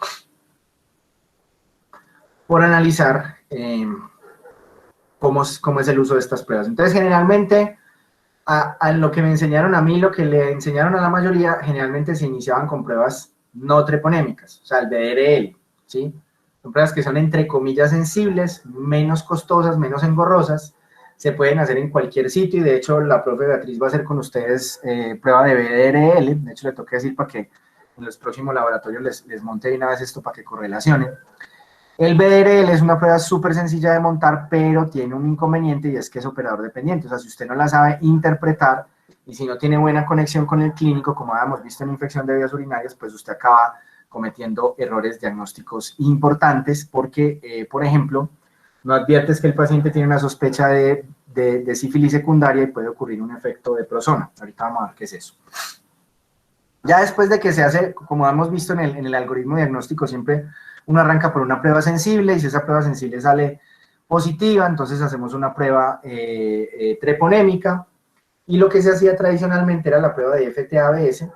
por analizar cómo es el uso de estas pruebas. Entonces, generalmente, a lo que me enseñaron a mí, lo que le enseñaron a la mayoría, generalmente se iniciaban con pruebas no treponémicas, o sea, el BDRL, ¿sí? Son pruebas que son entre comillas sensibles, menos costosas, menos engorrosas, se pueden hacer en cualquier sitio, y de hecho la profe Beatriz va a hacer con ustedes prueba de BDRL, de hecho le toqué decir para que en los próximos laboratorios les monte de una vez esto para que correlacionen. El BDRL es una prueba súper sencilla de montar, pero tiene un inconveniente y es que es operador dependiente. O sea, si usted no la sabe interpretar y si no tiene buena conexión con el clínico, como habíamos visto en infección de vías urinarias, pues usted acaba cometiendo errores diagnósticos importantes porque, por ejemplo, No adviertes que el paciente tiene una sospecha de sífilis secundaria y puede ocurrir un efecto de prozona. Ahorita vamos a ver qué es eso. Ya después de que se hace, como hemos visto en el algoritmo diagnóstico, siempre uno arranca por una prueba sensible y si esa prueba sensible sale positiva, entonces hacemos una prueba treponémica y lo que se hacía tradicionalmente era la prueba de FTA-ABS,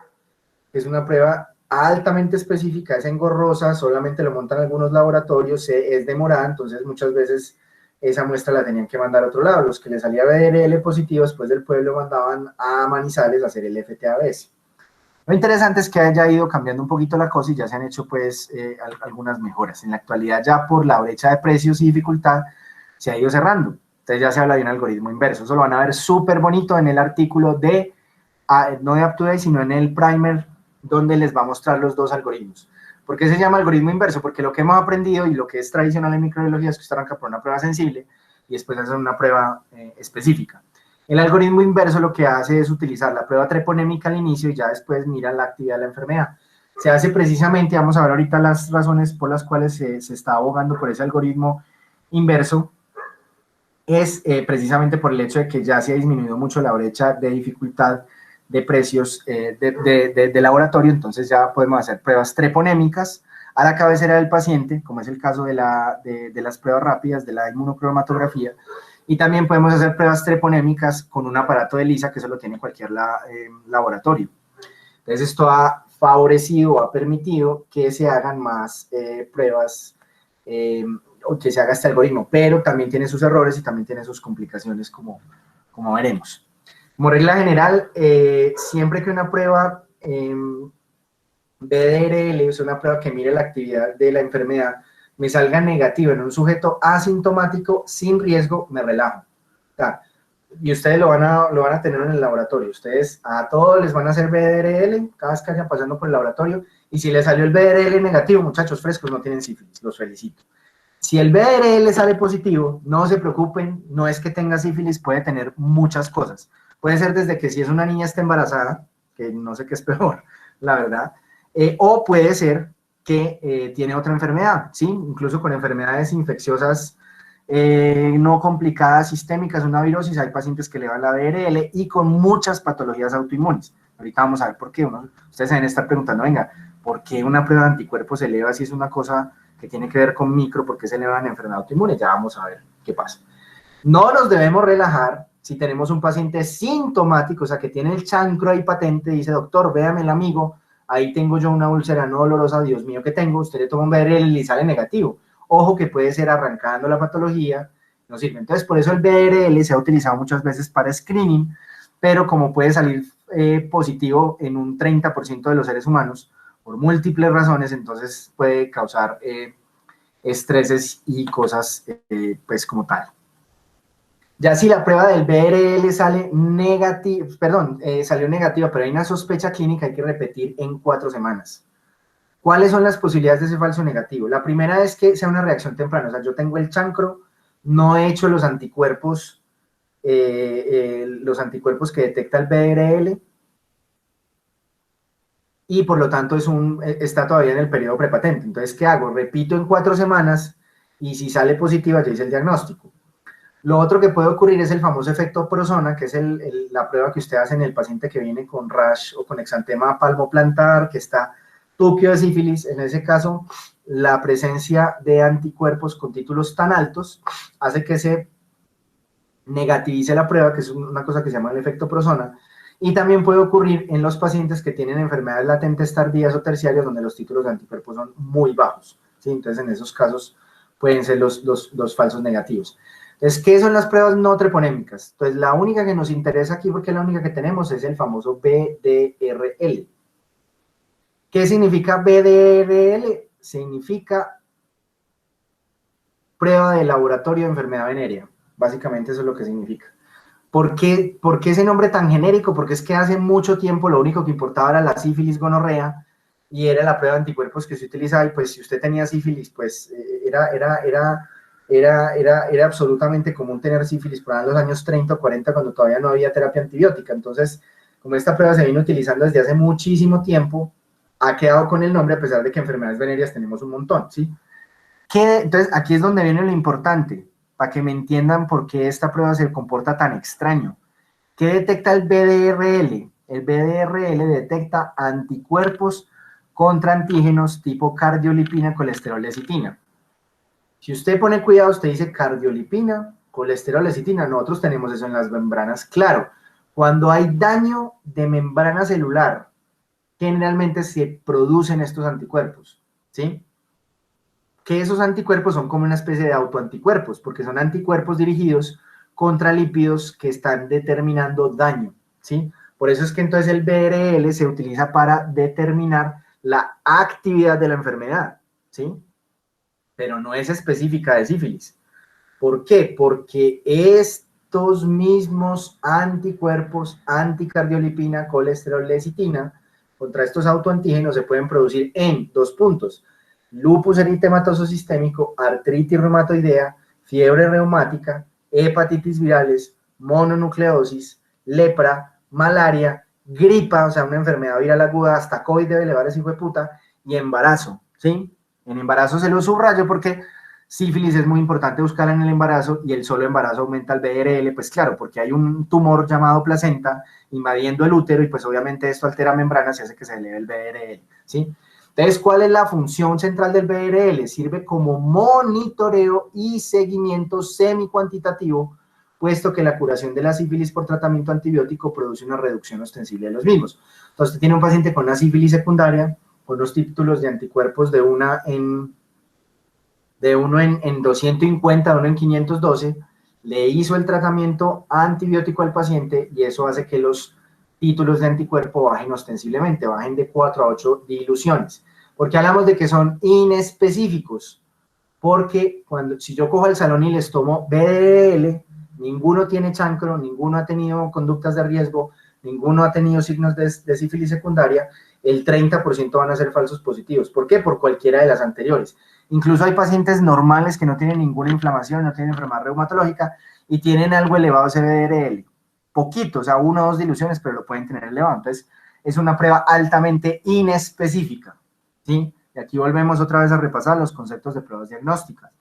que es una prueba altamente específica, es engorrosa, solamente lo montan algunos laboratorios, es demorada, entonces muchas veces esa muestra la tenían que mandar a otro lado. Los que les salía BRL positivo después del pueblo mandaban a Manizales a hacer el FTA-ABS. Lo interesante es que haya ido cambiando un poquito la cosa y ya se han hecho pues algunas mejoras. En la actualidad ya por la brecha de precios y dificultad se ha ido cerrando. Entonces ya se habla de un algoritmo inverso. Eso lo van a ver súper bonito en el artículo de, no de UpToDate, sino en el primer, donde les va a mostrar los dos algoritmos. ¿Por qué se llama algoritmo inverso? Porque lo que hemos aprendido y lo que es tradicional en microbiología es que usted arranca por una prueba sensible y después hace una prueba específica. El algoritmo inverso lo que hace es utilizar la prueba treponémica al inicio y ya después mira la actividad de la enfermedad. Se hace precisamente, vamos a ver ahorita las razones por las cuales se está abogando por ese algoritmo inverso, es precisamente por el hecho de que ya se ha disminuido mucho la brecha de dificultad de precios de laboratorio, entonces ya podemos hacer pruebas treponémicas a la cabecera del paciente, como es el caso de las pruebas rápidas, de la inmunocromatografía, y también podemos hacer pruebas treponémicas con un aparato de ELISA, que eso lo tiene cualquier laboratorio. Entonces esto ha favorecido, ha permitido que se hagan más pruebas, o que se haga este algoritmo, pero también tiene sus errores y también tiene sus complicaciones, como veremos. Como regla general, siempre que una prueba BDRL, es una prueba que mire la actividad de la enfermedad, me salga negativa en un sujeto asintomático sin riesgo, me relajo. Y ustedes lo van a tener en el laboratorio. Ustedes a todos les van a hacer BDRL cada vez que vayan pasando por el laboratorio. Y si les salió el BDRL negativo, muchachos frescos, no tienen sífilis, los felicito. Si el BDRL sale positivo, no se preocupen, no es que tenga sífilis, puede tener muchas cosas. Puede ser desde que si es una niña está embarazada, que no sé qué es peor, la verdad, o puede ser que tiene otra enfermedad, ¿sí? Incluso con enfermedades infecciosas no complicadas, sistémicas, una virosis, hay pacientes que elevan la BRL y con muchas patologías autoinmunes. Ahorita vamos a ver por qué. Ustedes se deben estar preguntando, venga, ¿por qué una prueba de anticuerpos se eleva si es una cosa que tiene que ver con micro? ¿Por qué se eleva en enfermedad autoinmune? Ya vamos a ver qué pasa. No nos debemos relajar si tenemos un paciente sintomático, o sea, que tiene el chancro ahí patente, dice, doctor, véame el amigo, ahí tengo yo una úlcera no dolorosa, Dios mío, ¿qué tengo? Usted le toma un BRL y sale negativo. Ojo que puede ser arrancando la patología, no sirve. Entonces, por eso el BRL se ha utilizado muchas veces para screening, pero como puede salir positivo en un 30% de los seres humanos, por múltiples razones, entonces puede causar estreses y cosas, pues como tal. Ya si la prueba del BRL sale negativa, salió negativa, pero hay una sospecha clínica, hay que repetir en 4 semanas. ¿Cuáles son las posibilidades de ese falso negativo? La primera es que sea una reacción temprana, o sea, yo tengo el chancro, no he hecho los anticuerpos que detecta el BRL, y por lo tanto está todavía en el periodo prepatente. Entonces, ¿qué hago? Repito en 4 semanas, y si sale positiva, ya hice el diagnóstico. Lo otro que puede ocurrir es el famoso efecto prozona, que es la prueba que usted hace en el paciente que viene con rash o con exantema palmoplantar, que está tuquio de sífilis. En ese caso, la presencia de anticuerpos con títulos tan altos hace que se negativice la prueba, que es una cosa que se llama el efecto prozona. Y también puede ocurrir en los pacientes que tienen enfermedades latentes tardías o terciarias, donde los títulos de anticuerpos son muy bajos, ¿sí? Entonces, en esos casos pueden ser los falsos negativos. Entonces, ¿qué son las pruebas no treponémicas? Entonces, la única que nos interesa aquí, porque es la única que tenemos, es el famoso BDRL. ¿Qué significa BDRL? Significa prueba de laboratorio de enfermedad venérea. Básicamente eso es lo que significa. ¿Por qué ese nombre tan genérico? Porque es que hace mucho tiempo lo único que importaba era la sífilis gonorrea y era la prueba de anticuerpos que se utilizaba, y pues si usted tenía sífilis, pues era absolutamente común tener sífilis por ahí en los años 30 o 40, cuando todavía no había terapia antibiótica. Entonces, como esta prueba se vino utilizando desde hace muchísimo tiempo, ha quedado con el nombre, a pesar de que enfermedades venéreas tenemos un montón, ¿sí? Entonces, aquí es donde viene lo importante. para que me entiendan por qué esta prueba se comporta tan extraño. ¿Qué detecta el BDRL? El BDRL detecta anticuerpos contra antígenos tipo cardiolipina, colesterol, lecitina. Si usted pone cuidado, usted dice cardiolipina, colesterol, lecitina. Nosotros tenemos eso en las membranas. Claro, cuando hay daño de membrana celular, generalmente se producen estos anticuerpos, ¿sí? Que esos anticuerpos son como una especie de autoanticuerpos, porque son anticuerpos dirigidos contra lípidos que están determinando daño, ¿sí? Por eso es que entonces el BRL se utiliza para determinar la actividad de la enfermedad, ¿sí? Pero no es específica de sífilis. ¿Por qué? Porque estos mismos anticuerpos, anticardiolipina, colesterol, lecitina, contra estos autoantígenos se pueden producir en 2 puntos: lupus eritematoso sistémico, artritis reumatoidea, fiebre reumática, hepatitis virales, mononucleosis, lepra, malaria, gripa, o sea, una enfermedad viral aguda, hasta COVID debe elevar ese hijo de puta, y embarazo, ¿sí? En embarazo se lo subrayo porque sífilis es muy importante buscarla en el embarazo, y el solo embarazo aumenta el BRL, pues claro, porque hay un tumor llamado placenta invadiendo el útero, y pues obviamente esto altera membranas y hace que se eleve el BRL, ¿sí? Entonces, ¿cuál es la función central del BRL? Sirve como monitoreo y seguimiento semi-cuantitativo, puesto que la curación de la sífilis por tratamiento antibiótico produce una reducción ostensible de los mismos. Entonces, usted tiene un paciente con una sífilis secundaria, con los títulos de anticuerpos de uno en 250, uno en 512, le hizo el tratamiento antibiótico al paciente, y eso hace que los títulos de anticuerpo bajen ostensiblemente, bajen de 4 a 8 diluciones. ¿Por qué hablamos de que son inespecíficos? Porque si yo cojo al salón y les tomo BDL, ninguno tiene chancro, ninguno ha tenido conductas de riesgo, ninguno ha tenido signos de sífilis secundaria, el 30% van a ser falsos positivos. ¿Por qué? Por cualquiera de las anteriores. Incluso hay pacientes normales que no tienen ninguna inflamación, no tienen enfermedad reumatológica y tienen algo elevado ese BDRL. Poquito, o sea, 1 o 2 diluciones, pero lo pueden tener elevado. Entonces, es una prueba altamente inespecífica, ¿sí? Y aquí volvemos otra vez a repasar los conceptos de pruebas diagnósticas.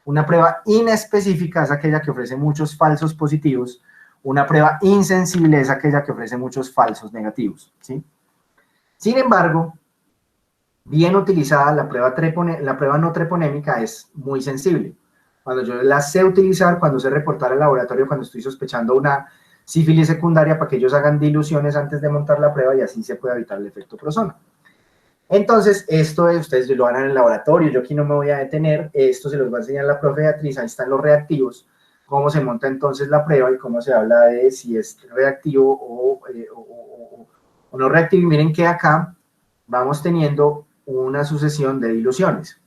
Una prueba inespecífica es aquella que ofrece muchos falsos positivos. Una prueba insensible es aquella que ofrece muchos falsos negativos, ¿sí? Sin embargo, bien utilizada, la prueba no treponémica es muy sensible. Cuando yo la sé utilizar, cuando sé reportar al laboratorio, cuando estoy sospechando una sífilis secundaria, para que ellos hagan diluciones antes de montar la prueba y así se puede evitar el efecto Prosona. Entonces, ustedes lo harán en el laboratorio, yo aquí no me voy a detener, esto se los va a enseñar la profe Beatriz, ahí están los reactivos, cómo se monta entonces la prueba y cómo se habla de si es reactivo o no reactivo. Y miren que acá vamos teniendo una sucesión de diluciones.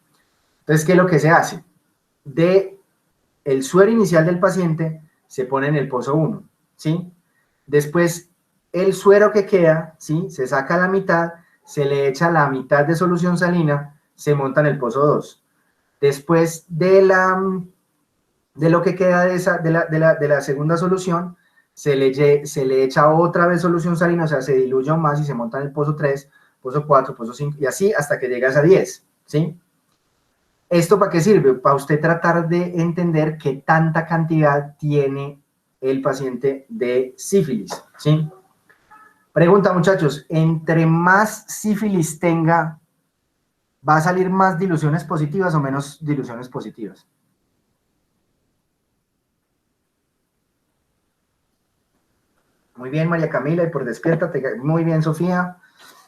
Entonces, ¿qué es lo que se hace? De el suero inicial del paciente se pone en el pozo 1, ¿sí? Después, el suero que queda, ¿sí? Se saca la mitad, se le echa la mitad de solución salina, se monta en el pozo 2. Después de lo que queda de la segunda solución, se le echa otra vez solución salina, o sea, se diluye aún más y se monta en el pozo 3, pozo 4, pozo 5, y así hasta que llegas a 10, ¿sí? ¿Esto para qué sirve? Para usted tratar de entender qué tanta cantidad tiene el paciente de sífilis, ¿sí? Pregunta, muchachos, entre más sífilis tenga, ¿va a salir más diluciones positivas o menos diluciones positivas? Muy bien, María Camila, y por despiértate. Muy bien, Sofía.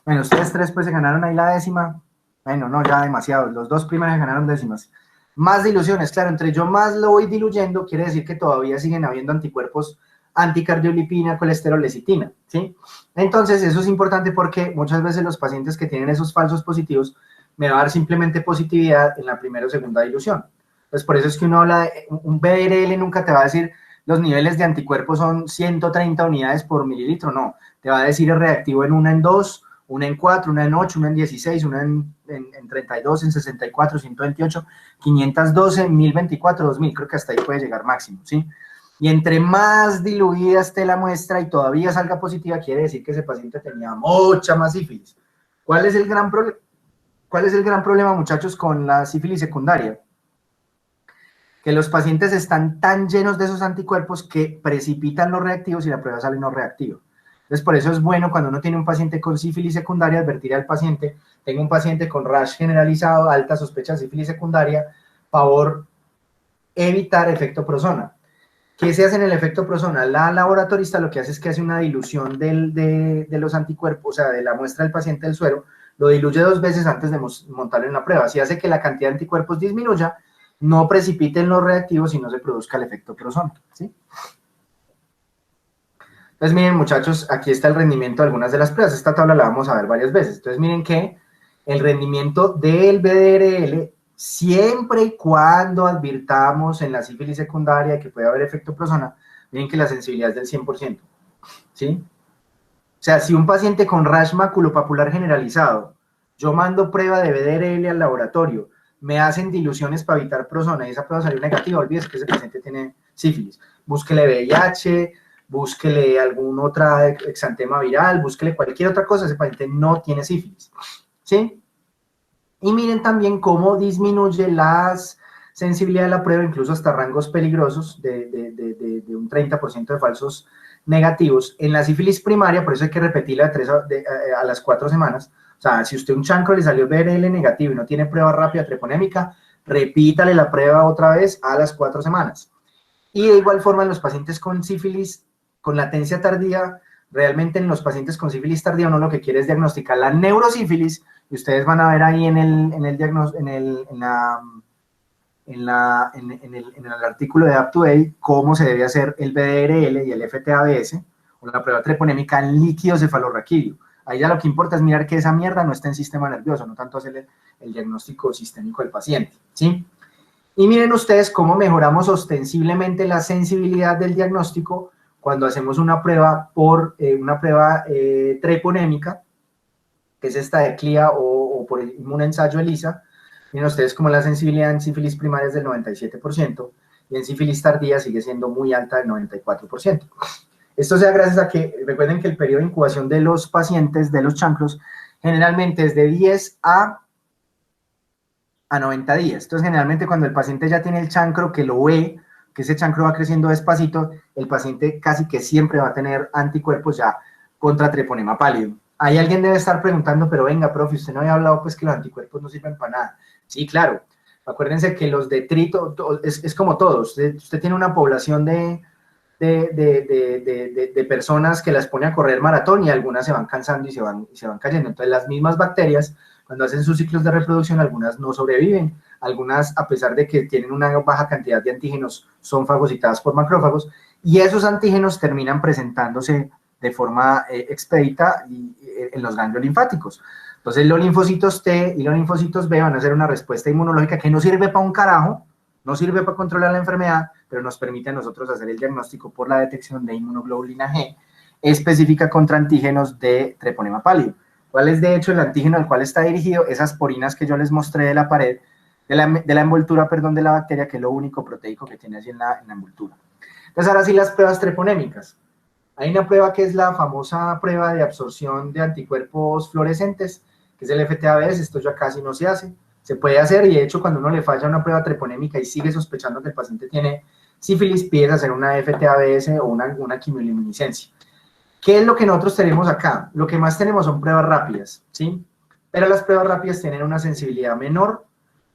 Bueno, ustedes tres pues se ganaron ahí la décima. Bueno, no, ya demasiado. Los dos primeros ganaron décimas. Más diluciones, claro, entre yo más lo voy diluyendo, quiere decir que todavía siguen habiendo anticuerpos anticardiolipina, colesterol, lecitina, ¿sí? Entonces, eso es importante porque muchas veces los pacientes que tienen esos falsos positivos me va a dar simplemente positividad en la primera o segunda dilución. Pues por eso es que uno habla de un BRL, nunca te va a decir los niveles de anticuerpos son 130 unidades por mililitro, no. Te va a decir el reactivo en 1 en 2, 1 en 4, 1 en 8, 1 en 16, 1 en 32, en 64, 128, 512, 1024, 2000, creo que hasta ahí puede llegar máximo, ¿sí? Y entre más diluida esté la muestra y todavía salga positiva, quiere decir que ese paciente tenía mucha más sífilis. ¿Cuál es el gran problema, muchachos, con la sífilis secundaria? Que los pacientes están tan llenos de esos anticuerpos que precipitan los reactivos y la prueba sale no reactiva. Entonces, por eso es bueno cuando uno tiene un paciente con sífilis secundaria, advertir al paciente, tengo un paciente con rash generalizado, alta sospecha de sífilis secundaria, favor evitar efecto Prosona. ¿Qué se hace en el efecto Prosona? La laboratorista lo que hace es que hace una dilución de los anticuerpos, o sea, de la muestra del paciente del suero, lo diluye 2 veces antes de montarlo en la prueba. Así hace que la cantidad de anticuerpos disminuya, no precipiten los reactivos y no se produzca el efecto Prosona, ¿sí? Entonces, miren, muchachos, aquí está el rendimiento de algunas de las pruebas. Esta tabla la vamos a ver varias veces. Entonces, miren que el rendimiento del BDRL, siempre y cuando advirtamos en la sífilis secundaria que puede haber efecto Prosona, miren que la sensibilidad es del 100%, ¿sí? O sea, si un paciente con rash maculopapular generalizado, yo mando prueba de BDRL al laboratorio, me hacen diluciones para evitar Prosona y esa prueba salió negativa, olvídese que ese paciente tiene sífilis. Búsquele VIH, búsquele algún otro exantema viral, búsquele cualquier otra cosa, ese paciente no tiene sífilis, ¿sí? Y miren también cómo disminuye la sensibilidad de la prueba, incluso hasta rangos peligrosos de un 30% de falsos negativos. En la sífilis primaria, por eso hay que repetirla a las 4 semanas. O sea, si usted un chancro le salió BRL negativo y no tiene prueba rápida treponémica, repítale la prueba otra vez a las 4 semanas. Y de igual forma en los pacientes con sífilis, con latencia tardía, realmente en los pacientes con sífilis tardía uno lo que quiere es diagnosticar la neurosífilis, y ustedes van a ver ahí en el artículo de UpToDate cómo se debe hacer el BDRL y el FTABS, o la prueba treponémica en líquido cefalorraquídeo. Ahí ya lo que importa es mirar que esa mierda no está en sistema nervioso, no tanto hacer el diagnóstico sistémico del paciente, ¿sí? Y miren ustedes cómo mejoramos ostensiblemente la sensibilidad del diagnóstico cuando hacemos una prueba treponémica, que es esta de CLIA o por el inmunoensayo ELISA. Miren ustedes cómo la sensibilidad en sífilis primaria es del 97% y en sífilis tardía sigue siendo muy alta, del 94%. Esto se da gracias a que, recuerden que el periodo de incubación de los pacientes, de los chancros, generalmente es de 10 a 90 días. Entonces, generalmente cuando el paciente ya tiene el chancro, que lo ve, que ese chancro va creciendo despacito, el paciente casi que siempre va a tener anticuerpos ya contra treponema pálido. Ahí alguien debe estar preguntando, pero venga, profe, usted no había hablado pues que los anticuerpos no sirven para nada. Sí, claro. Acuérdense que los detritos, es como todos. Usted tiene una población de personas que las pone a correr maratón y algunas se van cansando y se van cayendo. Entonces, las mismas bacterias, cuando hacen sus ciclos de reproducción, algunas no sobreviven. Algunas, a pesar de que tienen una baja cantidad de antígenos, son fagocitadas por macrófagos y esos antígenos terminan presentándose de forma expedita en los ganglios linfáticos. Entonces, los linfocitos T y los linfocitos B van a hacer una respuesta inmunológica que no sirve para un carajo, no sirve para controlar la enfermedad, pero nos permite a nosotros hacer el diagnóstico por la detección de inmunoglobulina G específica contra antígenos de treponema pálido. ¿Cuál es, de hecho, el antígeno al cual está dirigido? Esas porinas que yo les mostré de la pared, de la envoltura, perdón, de la bacteria, que es lo único proteico que tiene así en la envoltura. Entonces, ahora sí, las pruebas treponémicas. Hay una prueba que es la famosa prueba de absorción de anticuerpos fluorescentes, que es el FTABS. Esto ya casi no se hace. Se puede hacer y, de hecho, cuando uno le falla una prueba treponémica y sigue sospechando que el paciente tiene sífilis, pides hacer una FTABS o una quimioluminiscencia. ¿Qué es lo que nosotros tenemos acá? Lo que más tenemos son pruebas rápidas, ¿sí? Pero las pruebas rápidas tienen una sensibilidad menor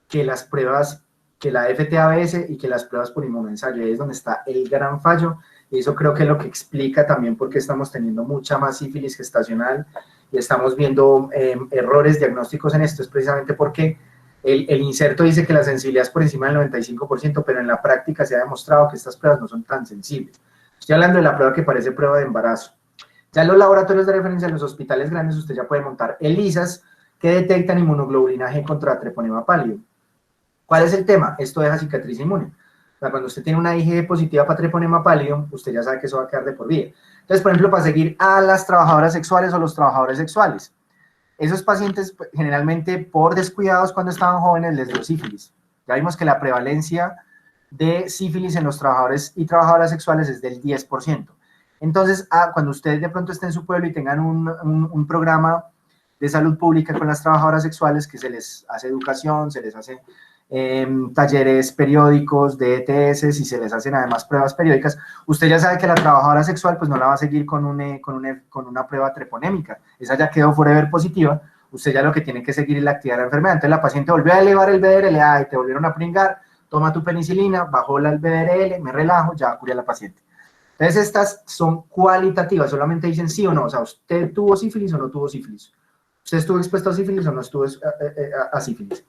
que las pruebas, que la FTABS y que las pruebas por inmunoensayo. Ahí es donde está el gran fallo, y eso creo que es lo que explica también por qué estamos teniendo mucha más sífilis gestacional y estamos viendo errores diagnósticos en esto. Es precisamente porque el inserto dice que la sensibilidad es por encima del 95%, pero en la práctica se ha demostrado que estas pruebas no son tan sensibles. Estoy hablando de la prueba que parece prueba de embarazo. Ya en los laboratorios de referencia, en los hospitales grandes, usted ya puede montar ELISAs que detectan inmunoglobulina G contra treponema pálido. ¿Cuál es el tema? Esto deja cicatriz inmune. O sea, cuando usted tiene una IgG positiva para treponema pálido, usted ya sabe que eso va a quedar de por vida. Entonces, por ejemplo, para seguir a las trabajadoras sexuales o los trabajadores sexuales, esos pacientes generalmente por descuidados cuando estaban jóvenes les dio sífilis. Ya vimos que la prevalencia de sífilis en los trabajadores y trabajadoras sexuales es del 10%. Entonces, cuando ustedes de pronto estén en su pueblo y tengan un programa de salud pública con las trabajadoras sexuales, que se les hace educación, se les hace talleres periódicos de ETS, y se les hacen además pruebas periódicas, usted ya sabe que la trabajadora sexual pues no la va a seguir con una prueba treponémica, esa ya quedó forever positiva, usted ya lo que tiene que seguir es la actividad de la enfermedad. Entonces la paciente volvió a elevar el BDRL, ay, te volvieron a pringar, toma tu penicilina, bajó el BDRL, me relajo, ya curé a la paciente. Entonces estas son cualitativas, solamente dicen sí o no, o sea, ¿usted tuvo sífilis o no tuvo sífilis? ¿Usted estuvo expuesto a sífilis o no estuvo a sífilis?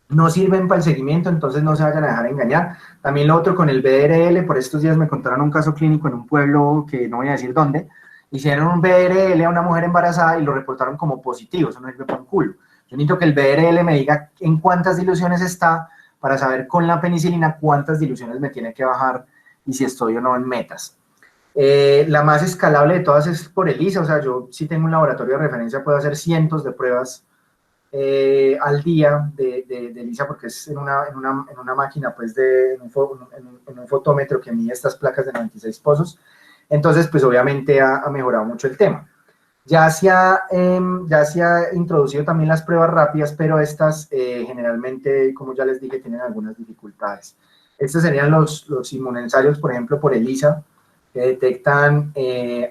No sirven para el seguimiento, entonces no se vayan a dejar engañar. También lo otro con el BDRL, por estos días me contaron un caso clínico en un pueblo que no voy a decir dónde, hicieron un BDRL a una mujer embarazada y lo reportaron como positivo, eso no sirve para un culo. Yo necesito que el BDRL me diga en cuántas diluciones está para saber con la penicilina cuántas diluciones me tiene que bajar y si estoy o no en metas. La más escalable de todas es por ELISA, o sea, yo si tengo un laboratorio de referencia puedo hacer cientos de pruebas al día de ELISA, porque es en una máquina, pues, en un fotómetro que mide estas placas de 96 pozos. Entonces, pues, obviamente ha mejorado mucho el tema. Ya se ha introducido también las pruebas rápidas, pero estas generalmente, como ya les dije, tienen algunas dificultades. Estos serían los inmunensarios, por ejemplo, por ELISA, que detectan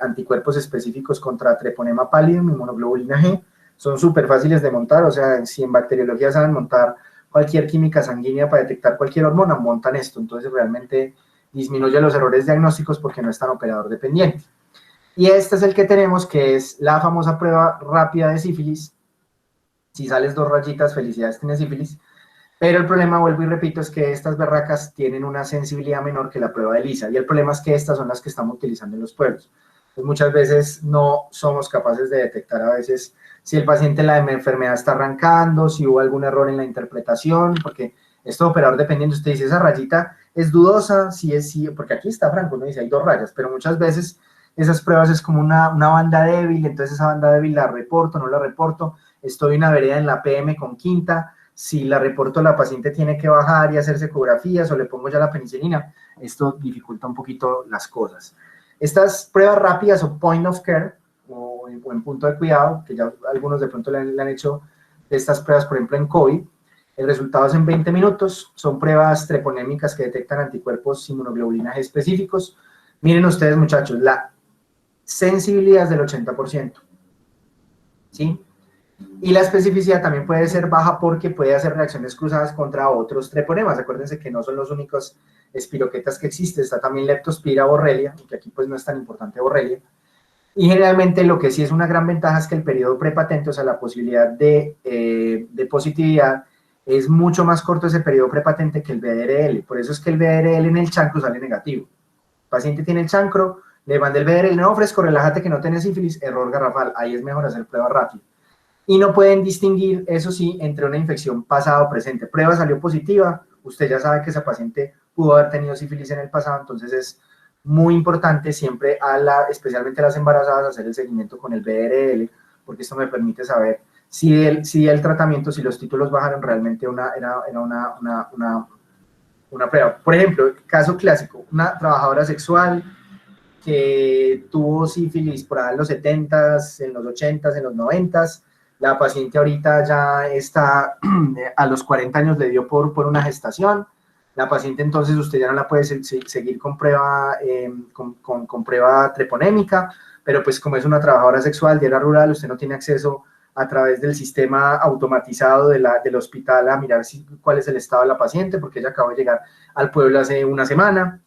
anticuerpos específicos contra treponema pallidum y monoglobulina G. Son súper fáciles de montar, o sea, si en bacteriología saben montar cualquier química sanguínea para detectar cualquier hormona, montan esto. Entonces realmente disminuye los errores diagnósticos porque no es tan operador dependiente. Y este es el que tenemos, que es la famosa prueba rápida de sífilis. Si sales 2 rayitas, felicidades, tienes sífilis. Pero el problema, vuelvo y repito, es que estas berracas tienen una sensibilidad menor que la prueba de ELISA. Y el problema es que estas son las que estamos utilizando en los pueblos. Entonces, muchas veces no somos capaces de detectar a veces si el paciente la enfermedad está arrancando, si hubo algún error en la interpretación, porque esto operador dependiente, usted dice, esa rayita es dudosa, si es sí, porque aquí está franco, uno dice, hay 2 rayas, pero muchas veces esas pruebas es como una banda débil, entonces esa banda débil la reporto, no la reporto, estoy en una vereda en la PM con quinta, si la reporto la paciente tiene que bajar y hacerse ecografías o le pongo ya la penicilina, esto dificulta un poquito las cosas. Estas pruebas rápidas o point of care, o en punto de cuidado, que ya algunos de pronto le han hecho de estas pruebas, por ejemplo en COVID, el resultado es en 20 minutos, son pruebas treponémicas que detectan anticuerpos inmunoglobulina G específicos. Miren ustedes, muchachos, la sensibilidad es del 80%, ¿sí? Y la especificidad también puede ser baja porque puede hacer reacciones cruzadas contra otros treponemas. Acuérdense que no son los únicos espiroquetas que existen, está también Leptospira borrelia, que aquí pues no es tan importante borrelia. Y generalmente lo que sí es una gran ventaja es que el periodo prepatente, o sea, la posibilidad de positividad, es mucho más corto ese periodo prepatente que el BDRL. Por eso es que el BDRL en el chancro sale negativo. El paciente tiene el chancro, le manda el BDRL, no, fresco, relájate que no tenés sífilis, error garrafal. Ahí es mejor hacer prueba rápida. Y no pueden distinguir, eso sí, entre una infección pasada o presente. Prueba salió positiva, usted ya sabe que esa paciente pudo haber tenido sífilis en el pasado, entonces es muy importante siempre, especialmente a las embarazadas, hacer el seguimiento con el BRL, porque esto me permite saber si el tratamiento, si los títulos bajaron, realmente era una prueba. Por ejemplo, caso clásico, una trabajadora sexual que tuvo sífilis por ahí en los 70s, en los 80s, en los 90s, la paciente ahorita ya está, a los 40 años le dio por una gestación, la paciente entonces usted ya no la puede seguir con prueba, con prueba treponémica, pero pues como es una trabajadora sexual de área rural, usted no tiene acceso a través del sistema automatizado del hospital a mirar cuál es el estado de la paciente, porque ella acaba de llegar al pueblo hace una semana,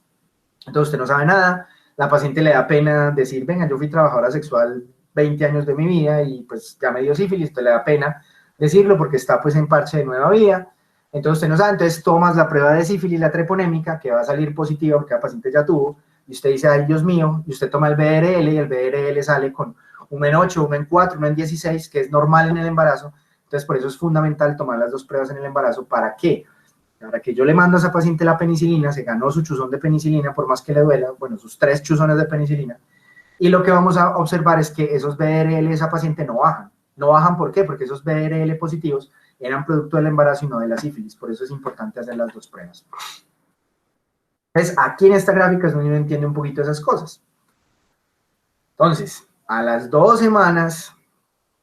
entonces usted no sabe nada, la paciente le da pena decir, venga, yo fui trabajadora sexual 20 años de mi vida y pues ya me dio sífilis, entonces le da pena decirlo porque está pues en parche de nueva vida, entonces usted no sabe, entonces tomas la prueba de sífilis, la treponémica, que va a salir positiva porque la paciente ya tuvo, y usted dice, ay Dios mío, y usted toma el BRL y el BRL sale con uno en 8, uno en 4, uno en 16, que es normal en el embarazo, entonces por eso es fundamental tomar las 2 pruebas en el embarazo, ¿para qué? Para que yo le mando a esa paciente la penicilina, se ganó su chuzón de penicilina, por más que le duela, bueno, sus 3 chuzones de penicilina, y lo que vamos a observar es que esos BRL de esa paciente no bajan. ¿No bajan por qué? Porque esos BRL positivos eran producto del embarazo y no de la sífilis, por eso es importante hacer las 2 pruebas. Entonces, aquí en esta gráfica es donde uno entiende un poquito esas cosas. Entonces, a las 2 semanas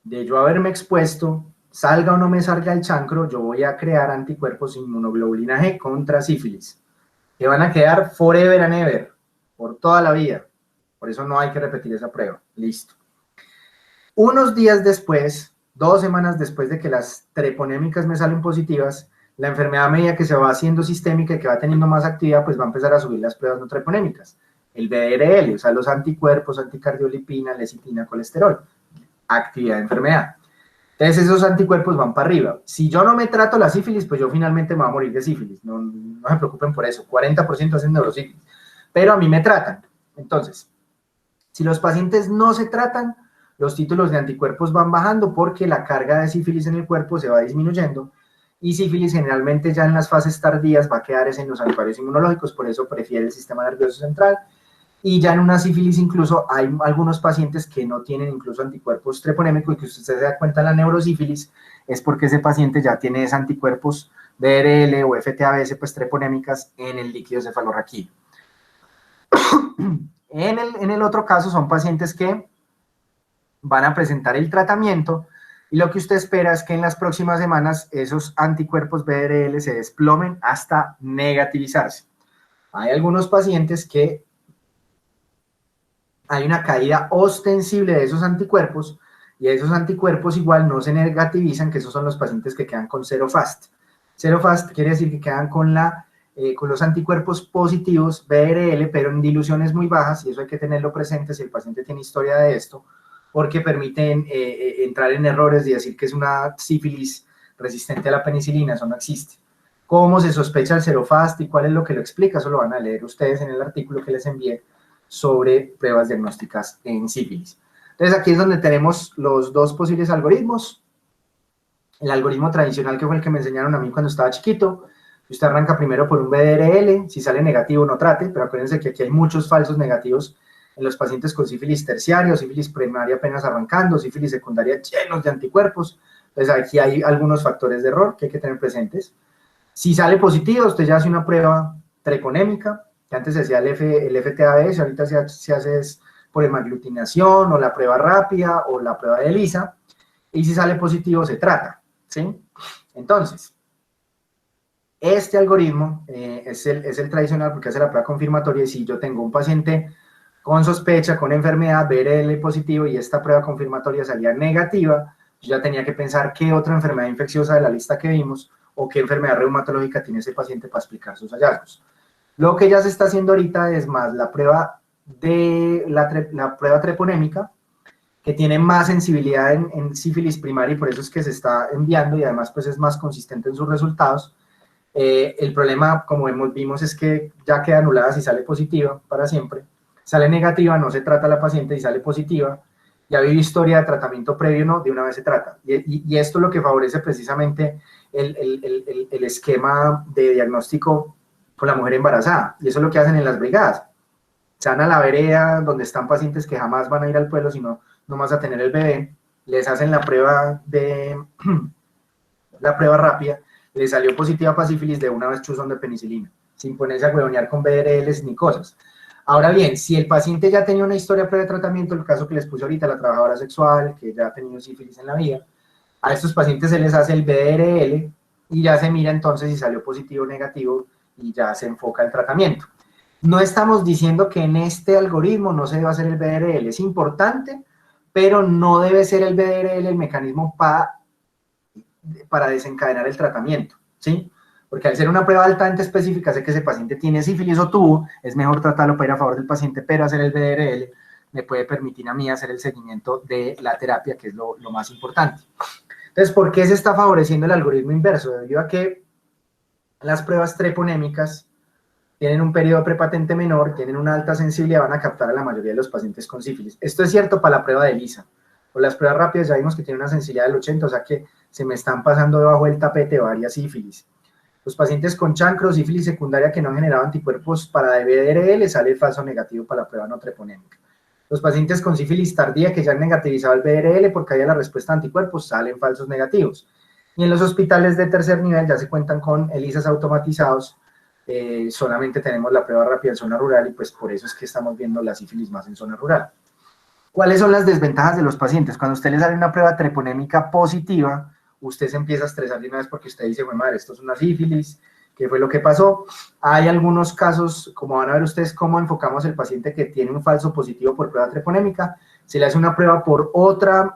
de yo haberme expuesto, salga o no me salga el chancro, yo voy a crear anticuerpos inmunoglobulina G contra sífilis, que van a quedar forever and ever, por toda la vida. Por eso no hay que repetir esa prueba. Listo. Unos días después, 2 semanas después de que las treponémicas me salen positivas, la enfermedad a medida que se va haciendo sistémica y que va teniendo más actividad, pues va a empezar a subir las pruebas no treponémicas. El BRL, o sea, los anticuerpos, anticardiolipina, lecitina, colesterol. Actividad de enfermedad. Entonces esos anticuerpos van para arriba. Si yo no me trato la sífilis, pues yo finalmente me voy a morir de sífilis. No, no se preocupen por eso. 40% hacen neurosífilis. Pero a mí me tratan. Entonces, si los pacientes no se tratan, los títulos de anticuerpos van bajando porque la carga de sífilis en el cuerpo se va disminuyendo y sífilis generalmente ya en las fases tardías va a quedar en los santuarios inmunológicos, por eso prefiere el sistema nervioso central. Y ya en una sífilis incluso hay algunos pacientes que no tienen incluso anticuerpos treponémicos y que usted se da cuenta en la neurosífilis es porque ese paciente ya tiene esos anticuerpos BRL o FTABS pues treponémicas en el líquido cefalorraquídeo. En el otro caso son pacientes que van a presentar el tratamiento y lo que usted espera es que en las próximas semanas esos anticuerpos BRL se desplomen hasta negativizarse. Hay algunos pacientes que hay una caída ostensible de esos anticuerpos y esos anticuerpos igual no se negativizan, que esos son los pacientes que quedan con zero fast. Zero fast quiere decir que quedan con los anticuerpos positivos BRL, pero en diluciones muy bajas, y eso hay que tenerlo presente si el paciente tiene historia de esto, porque permiten entrar en errores y decir que es una sífilis resistente a la penicilina, eso no existe. ¿Cómo se sospecha el zero fast y cuál es lo que lo explica? Eso lo van a leer ustedes en el artículo que les envié sobre pruebas diagnósticas en sífilis. Entonces aquí es donde tenemos los dos posibles algoritmos. El algoritmo tradicional que fue el que me enseñaron a mí cuando estaba chiquito. Usted arranca primero por un BDRL, si sale negativo no trate, pero acuérdense que aquí hay muchos falsos negativos en los pacientes con sífilis terciario, sífilis primaria apenas arrancando, sífilis secundaria llenos de anticuerpos. Entonces aquí hay algunos factores de error que hay que tener presentes. Si sale positivo, usted ya hace una prueba treponémica, que antes se hacía el FTABS, ahorita se hace por hemaglutinación, o la prueba rápida, o la prueba de ELISA, y si sale positivo se trata, ¿sí? Entonces, este algoritmo es el tradicional porque hace la prueba confirmatoria, y si yo tengo un paciente con sospecha, con enfermedad, BRL positivo, y esta prueba confirmatoria salía negativa, yo ya tenía que pensar qué otra enfermedad infecciosa de la lista que vimos, o qué enfermedad reumatológica tiene ese paciente para explicar sus hallazgos. Lo que ya se está haciendo ahorita es más la prueba la prueba treponémica, que tiene más sensibilidad en sífilis primaria y por eso es que se está enviando y además pues es más consistente en sus resultados. El problema, como vimos, es que ya queda anulada si sale positiva para siempre. Sale negativa, no se trata a la paciente, y sale positiva, ya vive historia de tratamiento previo, no, de una vez se trata. Y esto es lo que favorece precisamente el esquema de diagnóstico con la mujer embarazada, y eso es lo que hacen en las brigadas. Se van a la vereda donde están pacientes que jamás van a ir al pueblo, sino nomás a tener el bebé, les hacen la prueba rápida, les salió positiva para sífilis, de una vez chuzón de penicilina, sin ponerse a huevonear con BRLs ni cosas. Ahora bien, si el paciente ya tenía una historia previa de tratamiento, el caso que les puse ahorita, la trabajadora sexual, que ya ha tenido sífilis en la vida, a estos pacientes se les hace el BRL y ya se mira entonces si salió positivo o negativo y ya se enfoca el tratamiento. No estamos diciendo que en este algoritmo no se debe hacer el BRL, es importante, pero no debe ser el BRL el mecanismo para desencadenar el tratamiento, ¿sí? Porque al ser una prueba altamente específica, sé que ese paciente tiene sífilis o tuvo, es mejor tratarlo para ir a favor del paciente, pero hacer el BRL me puede permitir a mí hacer el seguimiento de la terapia, que es lo más importante. Entonces, ¿por qué se está favoreciendo el algoritmo inverso? Debido a que las pruebas treponémicas tienen un periodo prepatente menor, tienen una alta sensibilidad, van a captar a la mayoría de los pacientes con sífilis. Esto es cierto para la prueba de ELISA. Por las pruebas rápidas ya vimos que tiene una sensibilidad del 80, o sea que se me están pasando debajo del tapete varias sífilis. Los pacientes con chancro, sífilis secundaria que no han generado anticuerpos para BRL, les sale el falso negativo para la prueba no treponémica. Los pacientes con sífilis tardía que ya han negativizado el BRL porque haya la respuesta a anticuerpos, salen falsos negativos. Y en los hospitales de tercer nivel ya se cuentan con ELISAs automatizados. Solamente tenemos la prueba rápida en zona rural y pues por eso es que estamos viendo la sífilis más en zona rural. ¿Cuáles son las desventajas de los pacientes? Cuando a usted le sale una prueba treponémica positiva, usted se empieza a estresar de una vez porque usted dice, bueno, madre, esto es una sífilis, ¿qué fue lo que pasó? Hay algunos casos, como van a ver ustedes, cómo enfocamos el paciente que tiene un falso positivo por prueba treponémica, se le hace una prueba por otra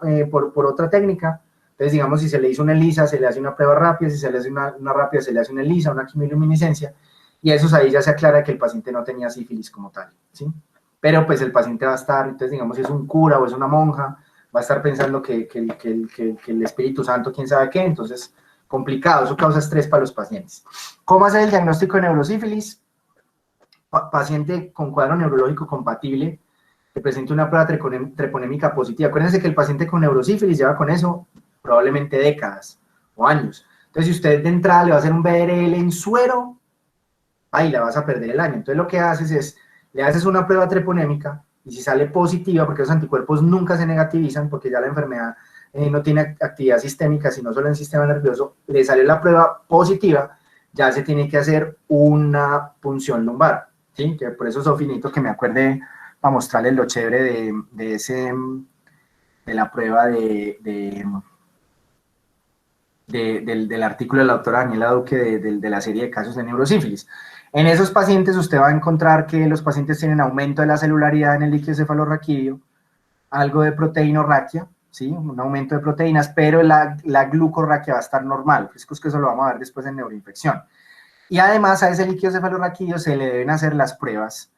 técnica. Entonces, digamos, si se le hizo una ELISA, se le hace una prueba rápida, si se le hace una rápida, se le hace una ELISA, una quimiluminiscencia, y eso ahí ya se aclara que el paciente no tenía sífilis como tal, ¿sí? Pero pues el paciente va a estar, entonces, digamos, si es un cura o es una monja, va a estar pensando que el Espíritu Santo, quién sabe qué, entonces, complicado, eso causa estrés para los pacientes. ¿Cómo hacer el diagnóstico de neurosífilis? Paciente con cuadro neurológico compatible, que presente una prueba treponémica positiva. Acuérdense que el paciente con neurosífilis lleva con eso probablemente décadas o años. Entonces, si usted de entrada le va a hacer un BRL en suero, ahí la vas a perder el año. Entonces, lo que haces es, le haces una prueba treponémica, y si sale positiva, porque los anticuerpos nunca se negativizan, porque ya la enfermedad no tiene actividad sistémica, sino solo en el sistema nervioso, le sale la prueba positiva, ya se tiene que hacer una punción lumbar, ¿sí? Que por eso es finito que me acuerde para mostrarles lo chévere de la prueba del artículo de la doctora Daniela Duque de la serie de casos de neurosífilis. En esos pacientes usted va a encontrar que los pacientes tienen aumento de la celularidad en el líquido cefalorraquídeo, algo de proteinorraquia, ¿sí? Un aumento de proteínas, pero la glucorraquia va a estar normal. Es que eso lo vamos a ver después en neuroinfección. Y además a ese líquido cefalorraquídeo se le deben hacer las pruebas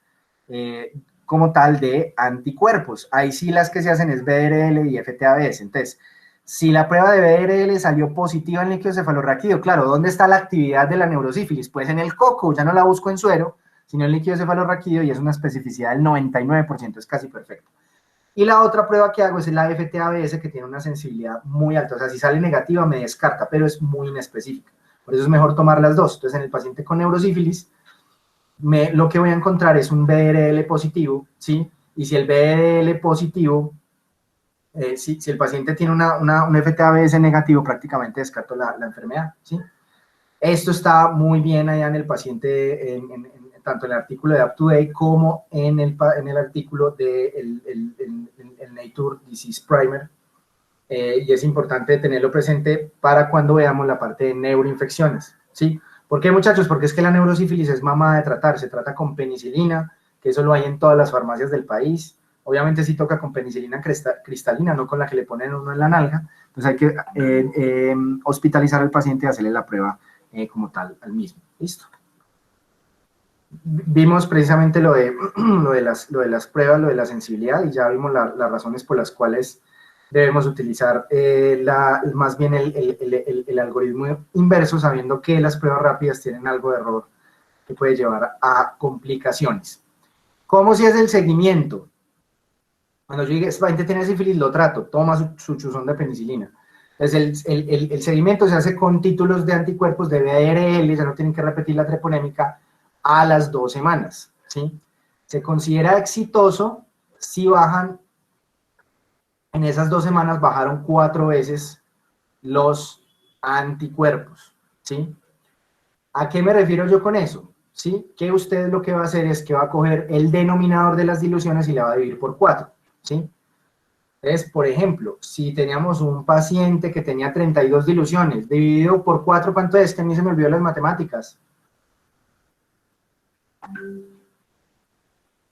como tal de anticuerpos. Ahí sí las que se hacen es BRL y FTABS. Entonces, si la prueba de BRL salió positiva en líquido cefalorraquídeo, claro, ¿dónde está la actividad de la neurosífilis? Pues en el coco, ya no la busco en suero, sino en líquido cefalorraquídeo, y es una especificidad del 99%, es casi perfecto. Y la otra prueba que hago es la FTABS, que tiene una sensibilidad muy alta, o sea, si sale negativa me descarta, pero es muy inespecífica. Por eso es mejor tomar las dos. Entonces, en el paciente con neurosífilis, lo que voy a encontrar es un BRL positivo, ¿sí? Y si el BRL positivo, si el paciente tiene un FTABS negativo, prácticamente descarto la enfermedad, ¿sí? Esto está muy bien allá en el paciente, tanto en el artículo de UpToDate como en el artículo del Nature Disease Primer, y es importante tenerlo presente para cuando veamos la parte de neuroinfecciones, ¿sí? ¿Por qué, muchachos? Porque es que la neurosífilis es mamada de tratar, se trata con penicilina, que eso lo hay en todas las farmacias del país. Obviamente sí toca con penicilina cristalina, no con la que le ponen uno en la nalga. Entonces hay que hospitalizar al paciente y hacerle la prueba como tal al mismo. ¿Listo? Vimos precisamente lo de las pruebas, lo de la sensibilidad, y ya vimos las razones por las cuales debemos utilizar más bien el algoritmo inverso, sabiendo que las pruebas rápidas tienen algo de error que puede llevar a complicaciones. ¿Cómo se hace el seguimiento? Cuando yo diga, este paciente tiene sífilis, lo trato, toma su chuzón de penicilina. Entonces, el seguimiento se hace con títulos de anticuerpos de BRL, ya no tienen que repetir la treponémica, a las 2 semanas, ¿sí? Se considera exitoso si bajan, en esas 2 semanas bajaron 4 veces los anticuerpos, ¿sí? ¿A qué me refiero yo con eso? ¿Sí? Que usted lo que va a hacer es que va a coger el denominador de las diluciones y la va a dividir por 4, ¿sí? Entonces, por ejemplo, si teníamos un paciente que tenía 32 diluciones, dividido por 4, ¿cuánto es? Que a mí se me olvidó las matemáticas.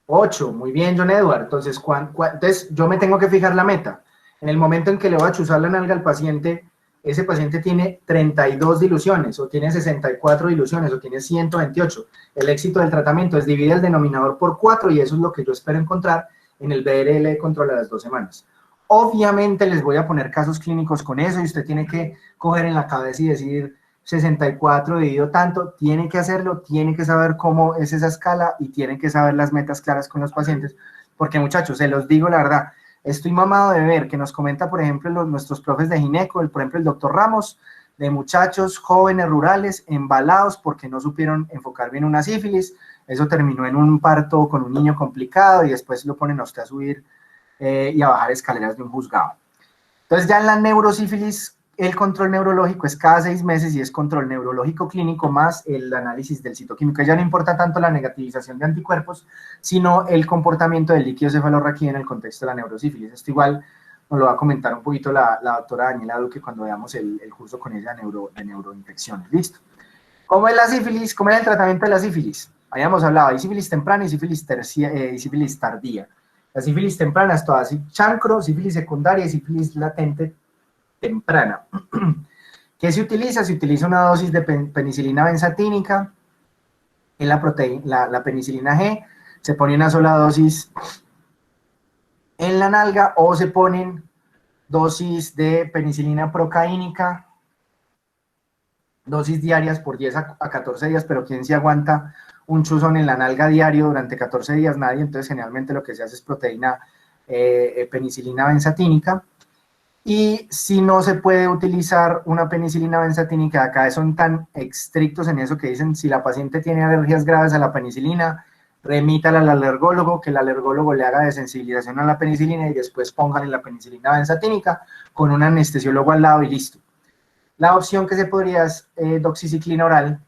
8, muy bien, John Edward. Entonces, entonces, yo me tengo que fijar la meta. En el momento en que le voy a chuzar la nalga al paciente, ese paciente tiene 32 diluciones, o tiene 64 diluciones, o tiene 128. El éxito del tratamiento es dividir el denominador por 4, y eso es lo que yo espero encontrar en el BRL de control a las 2 semanas. Obviamente les voy a poner casos clínicos con eso, y usted tiene que coger en la cabeza y decir 64 dividido tanto, tiene que hacerlo, tiene que saber cómo es esa escala, y tienen que saber las metas claras con los pacientes, porque, muchachos, se los digo la verdad, estoy mamado de ver que nos comenta, por ejemplo, nuestros profes de gineco, por ejemplo, el doctor Ramos, de muchachos jóvenes rurales embalados porque no supieron enfocar bien una sífilis. Eso terminó en un parto con un niño complicado, y después lo ponen a usted a subir y a bajar escaleras de un juzgado. Entonces, ya en la neurosífilis, el control neurológico es cada 6 meses, y es control neurológico clínico más el análisis del citoquímico. Ya no importa tanto la negativización de anticuerpos, sino el comportamiento del líquido cefalorraquídeo en el contexto de la neurosífilis. Esto igual nos lo va a comentar un poquito la doctora Daniela Duque cuando veamos el curso con ella de neuroinfecciones. Listo. ¿Cómo es la sífilis? ¿Cómo es el tratamiento de la sífilis? Habíamos hablado de sífilis temprana y sífilis tardía. La sífilis temprana es toda chancro, sífilis secundaria y sífilis latente temprana. ¿Qué se utiliza? Se utiliza una dosis de penicilina benzatínica en la penicilina G, se pone una sola dosis en la nalga o se ponen dosis de penicilina procaínica, dosis diarias por 10 a 14 días, pero ¿quién se aguanta un chuzón en la nalga diario durante 14 días? Nadie. Entonces generalmente lo que se hace es proteína penicilina benzatínica. Y si no se puede utilizar una penicilina benzatínica, acá son tan estrictos en eso que dicen, si la paciente tiene alergias graves a la penicilina, remítala al alergólogo, que el alergólogo le haga desensibilización a la penicilina y después pónganle la penicilina benzatínica con un anestesiólogo al lado y listo. La opción que se podría es doxiciclina oral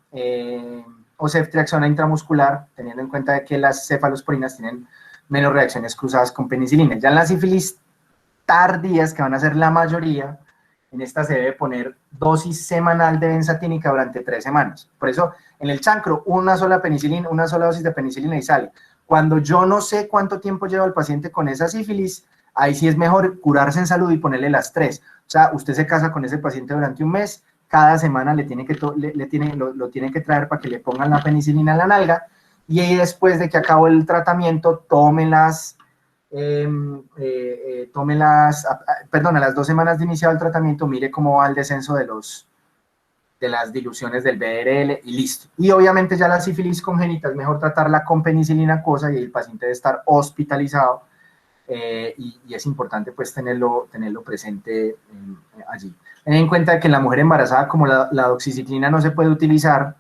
o ceftriaxona intramuscular, teniendo en cuenta que las cefalosporinas tienen menos reacciones cruzadas con penicilina. Ya en la sífilis tardías, que van a ser la mayoría, en esta se debe poner dosis semanal de benzatínica durante 3 semanas. Por eso, en el chancro, una sola dosis de penicilina y sale. Cuando yo no sé cuánto tiempo lleva el paciente con esa sífilis, ahí sí es mejor curarse en salud y ponerle las 3. O sea, usted se casa con ese paciente durante un mes, cada semana lo tiene que traer para que le pongan la penicilina en la nalga, y ahí después de que acabó el tratamiento, tómenlas, a las 2 semanas de iniciado el tratamiento, mire cómo va el descenso de las diluciones del BRL y listo. Y obviamente ya la sífilis congénita es mejor tratarla con penicilina acuosa y el paciente debe estar hospitalizado y es importante pues tenerlo presente allí. Ten en cuenta que en la mujer embarazada, como la doxiciclina no se puede utilizar,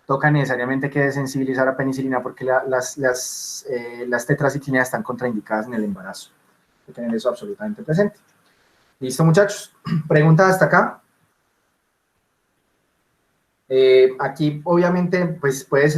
toca necesariamente que desensibilizar a penicilina porque las tetraciclinas están contraindicadas en el embarazo. Hay que tener eso absolutamente presente. ¿Listo, muchachos? ¿Preguntas hasta acá? Aquí, obviamente, pues puedes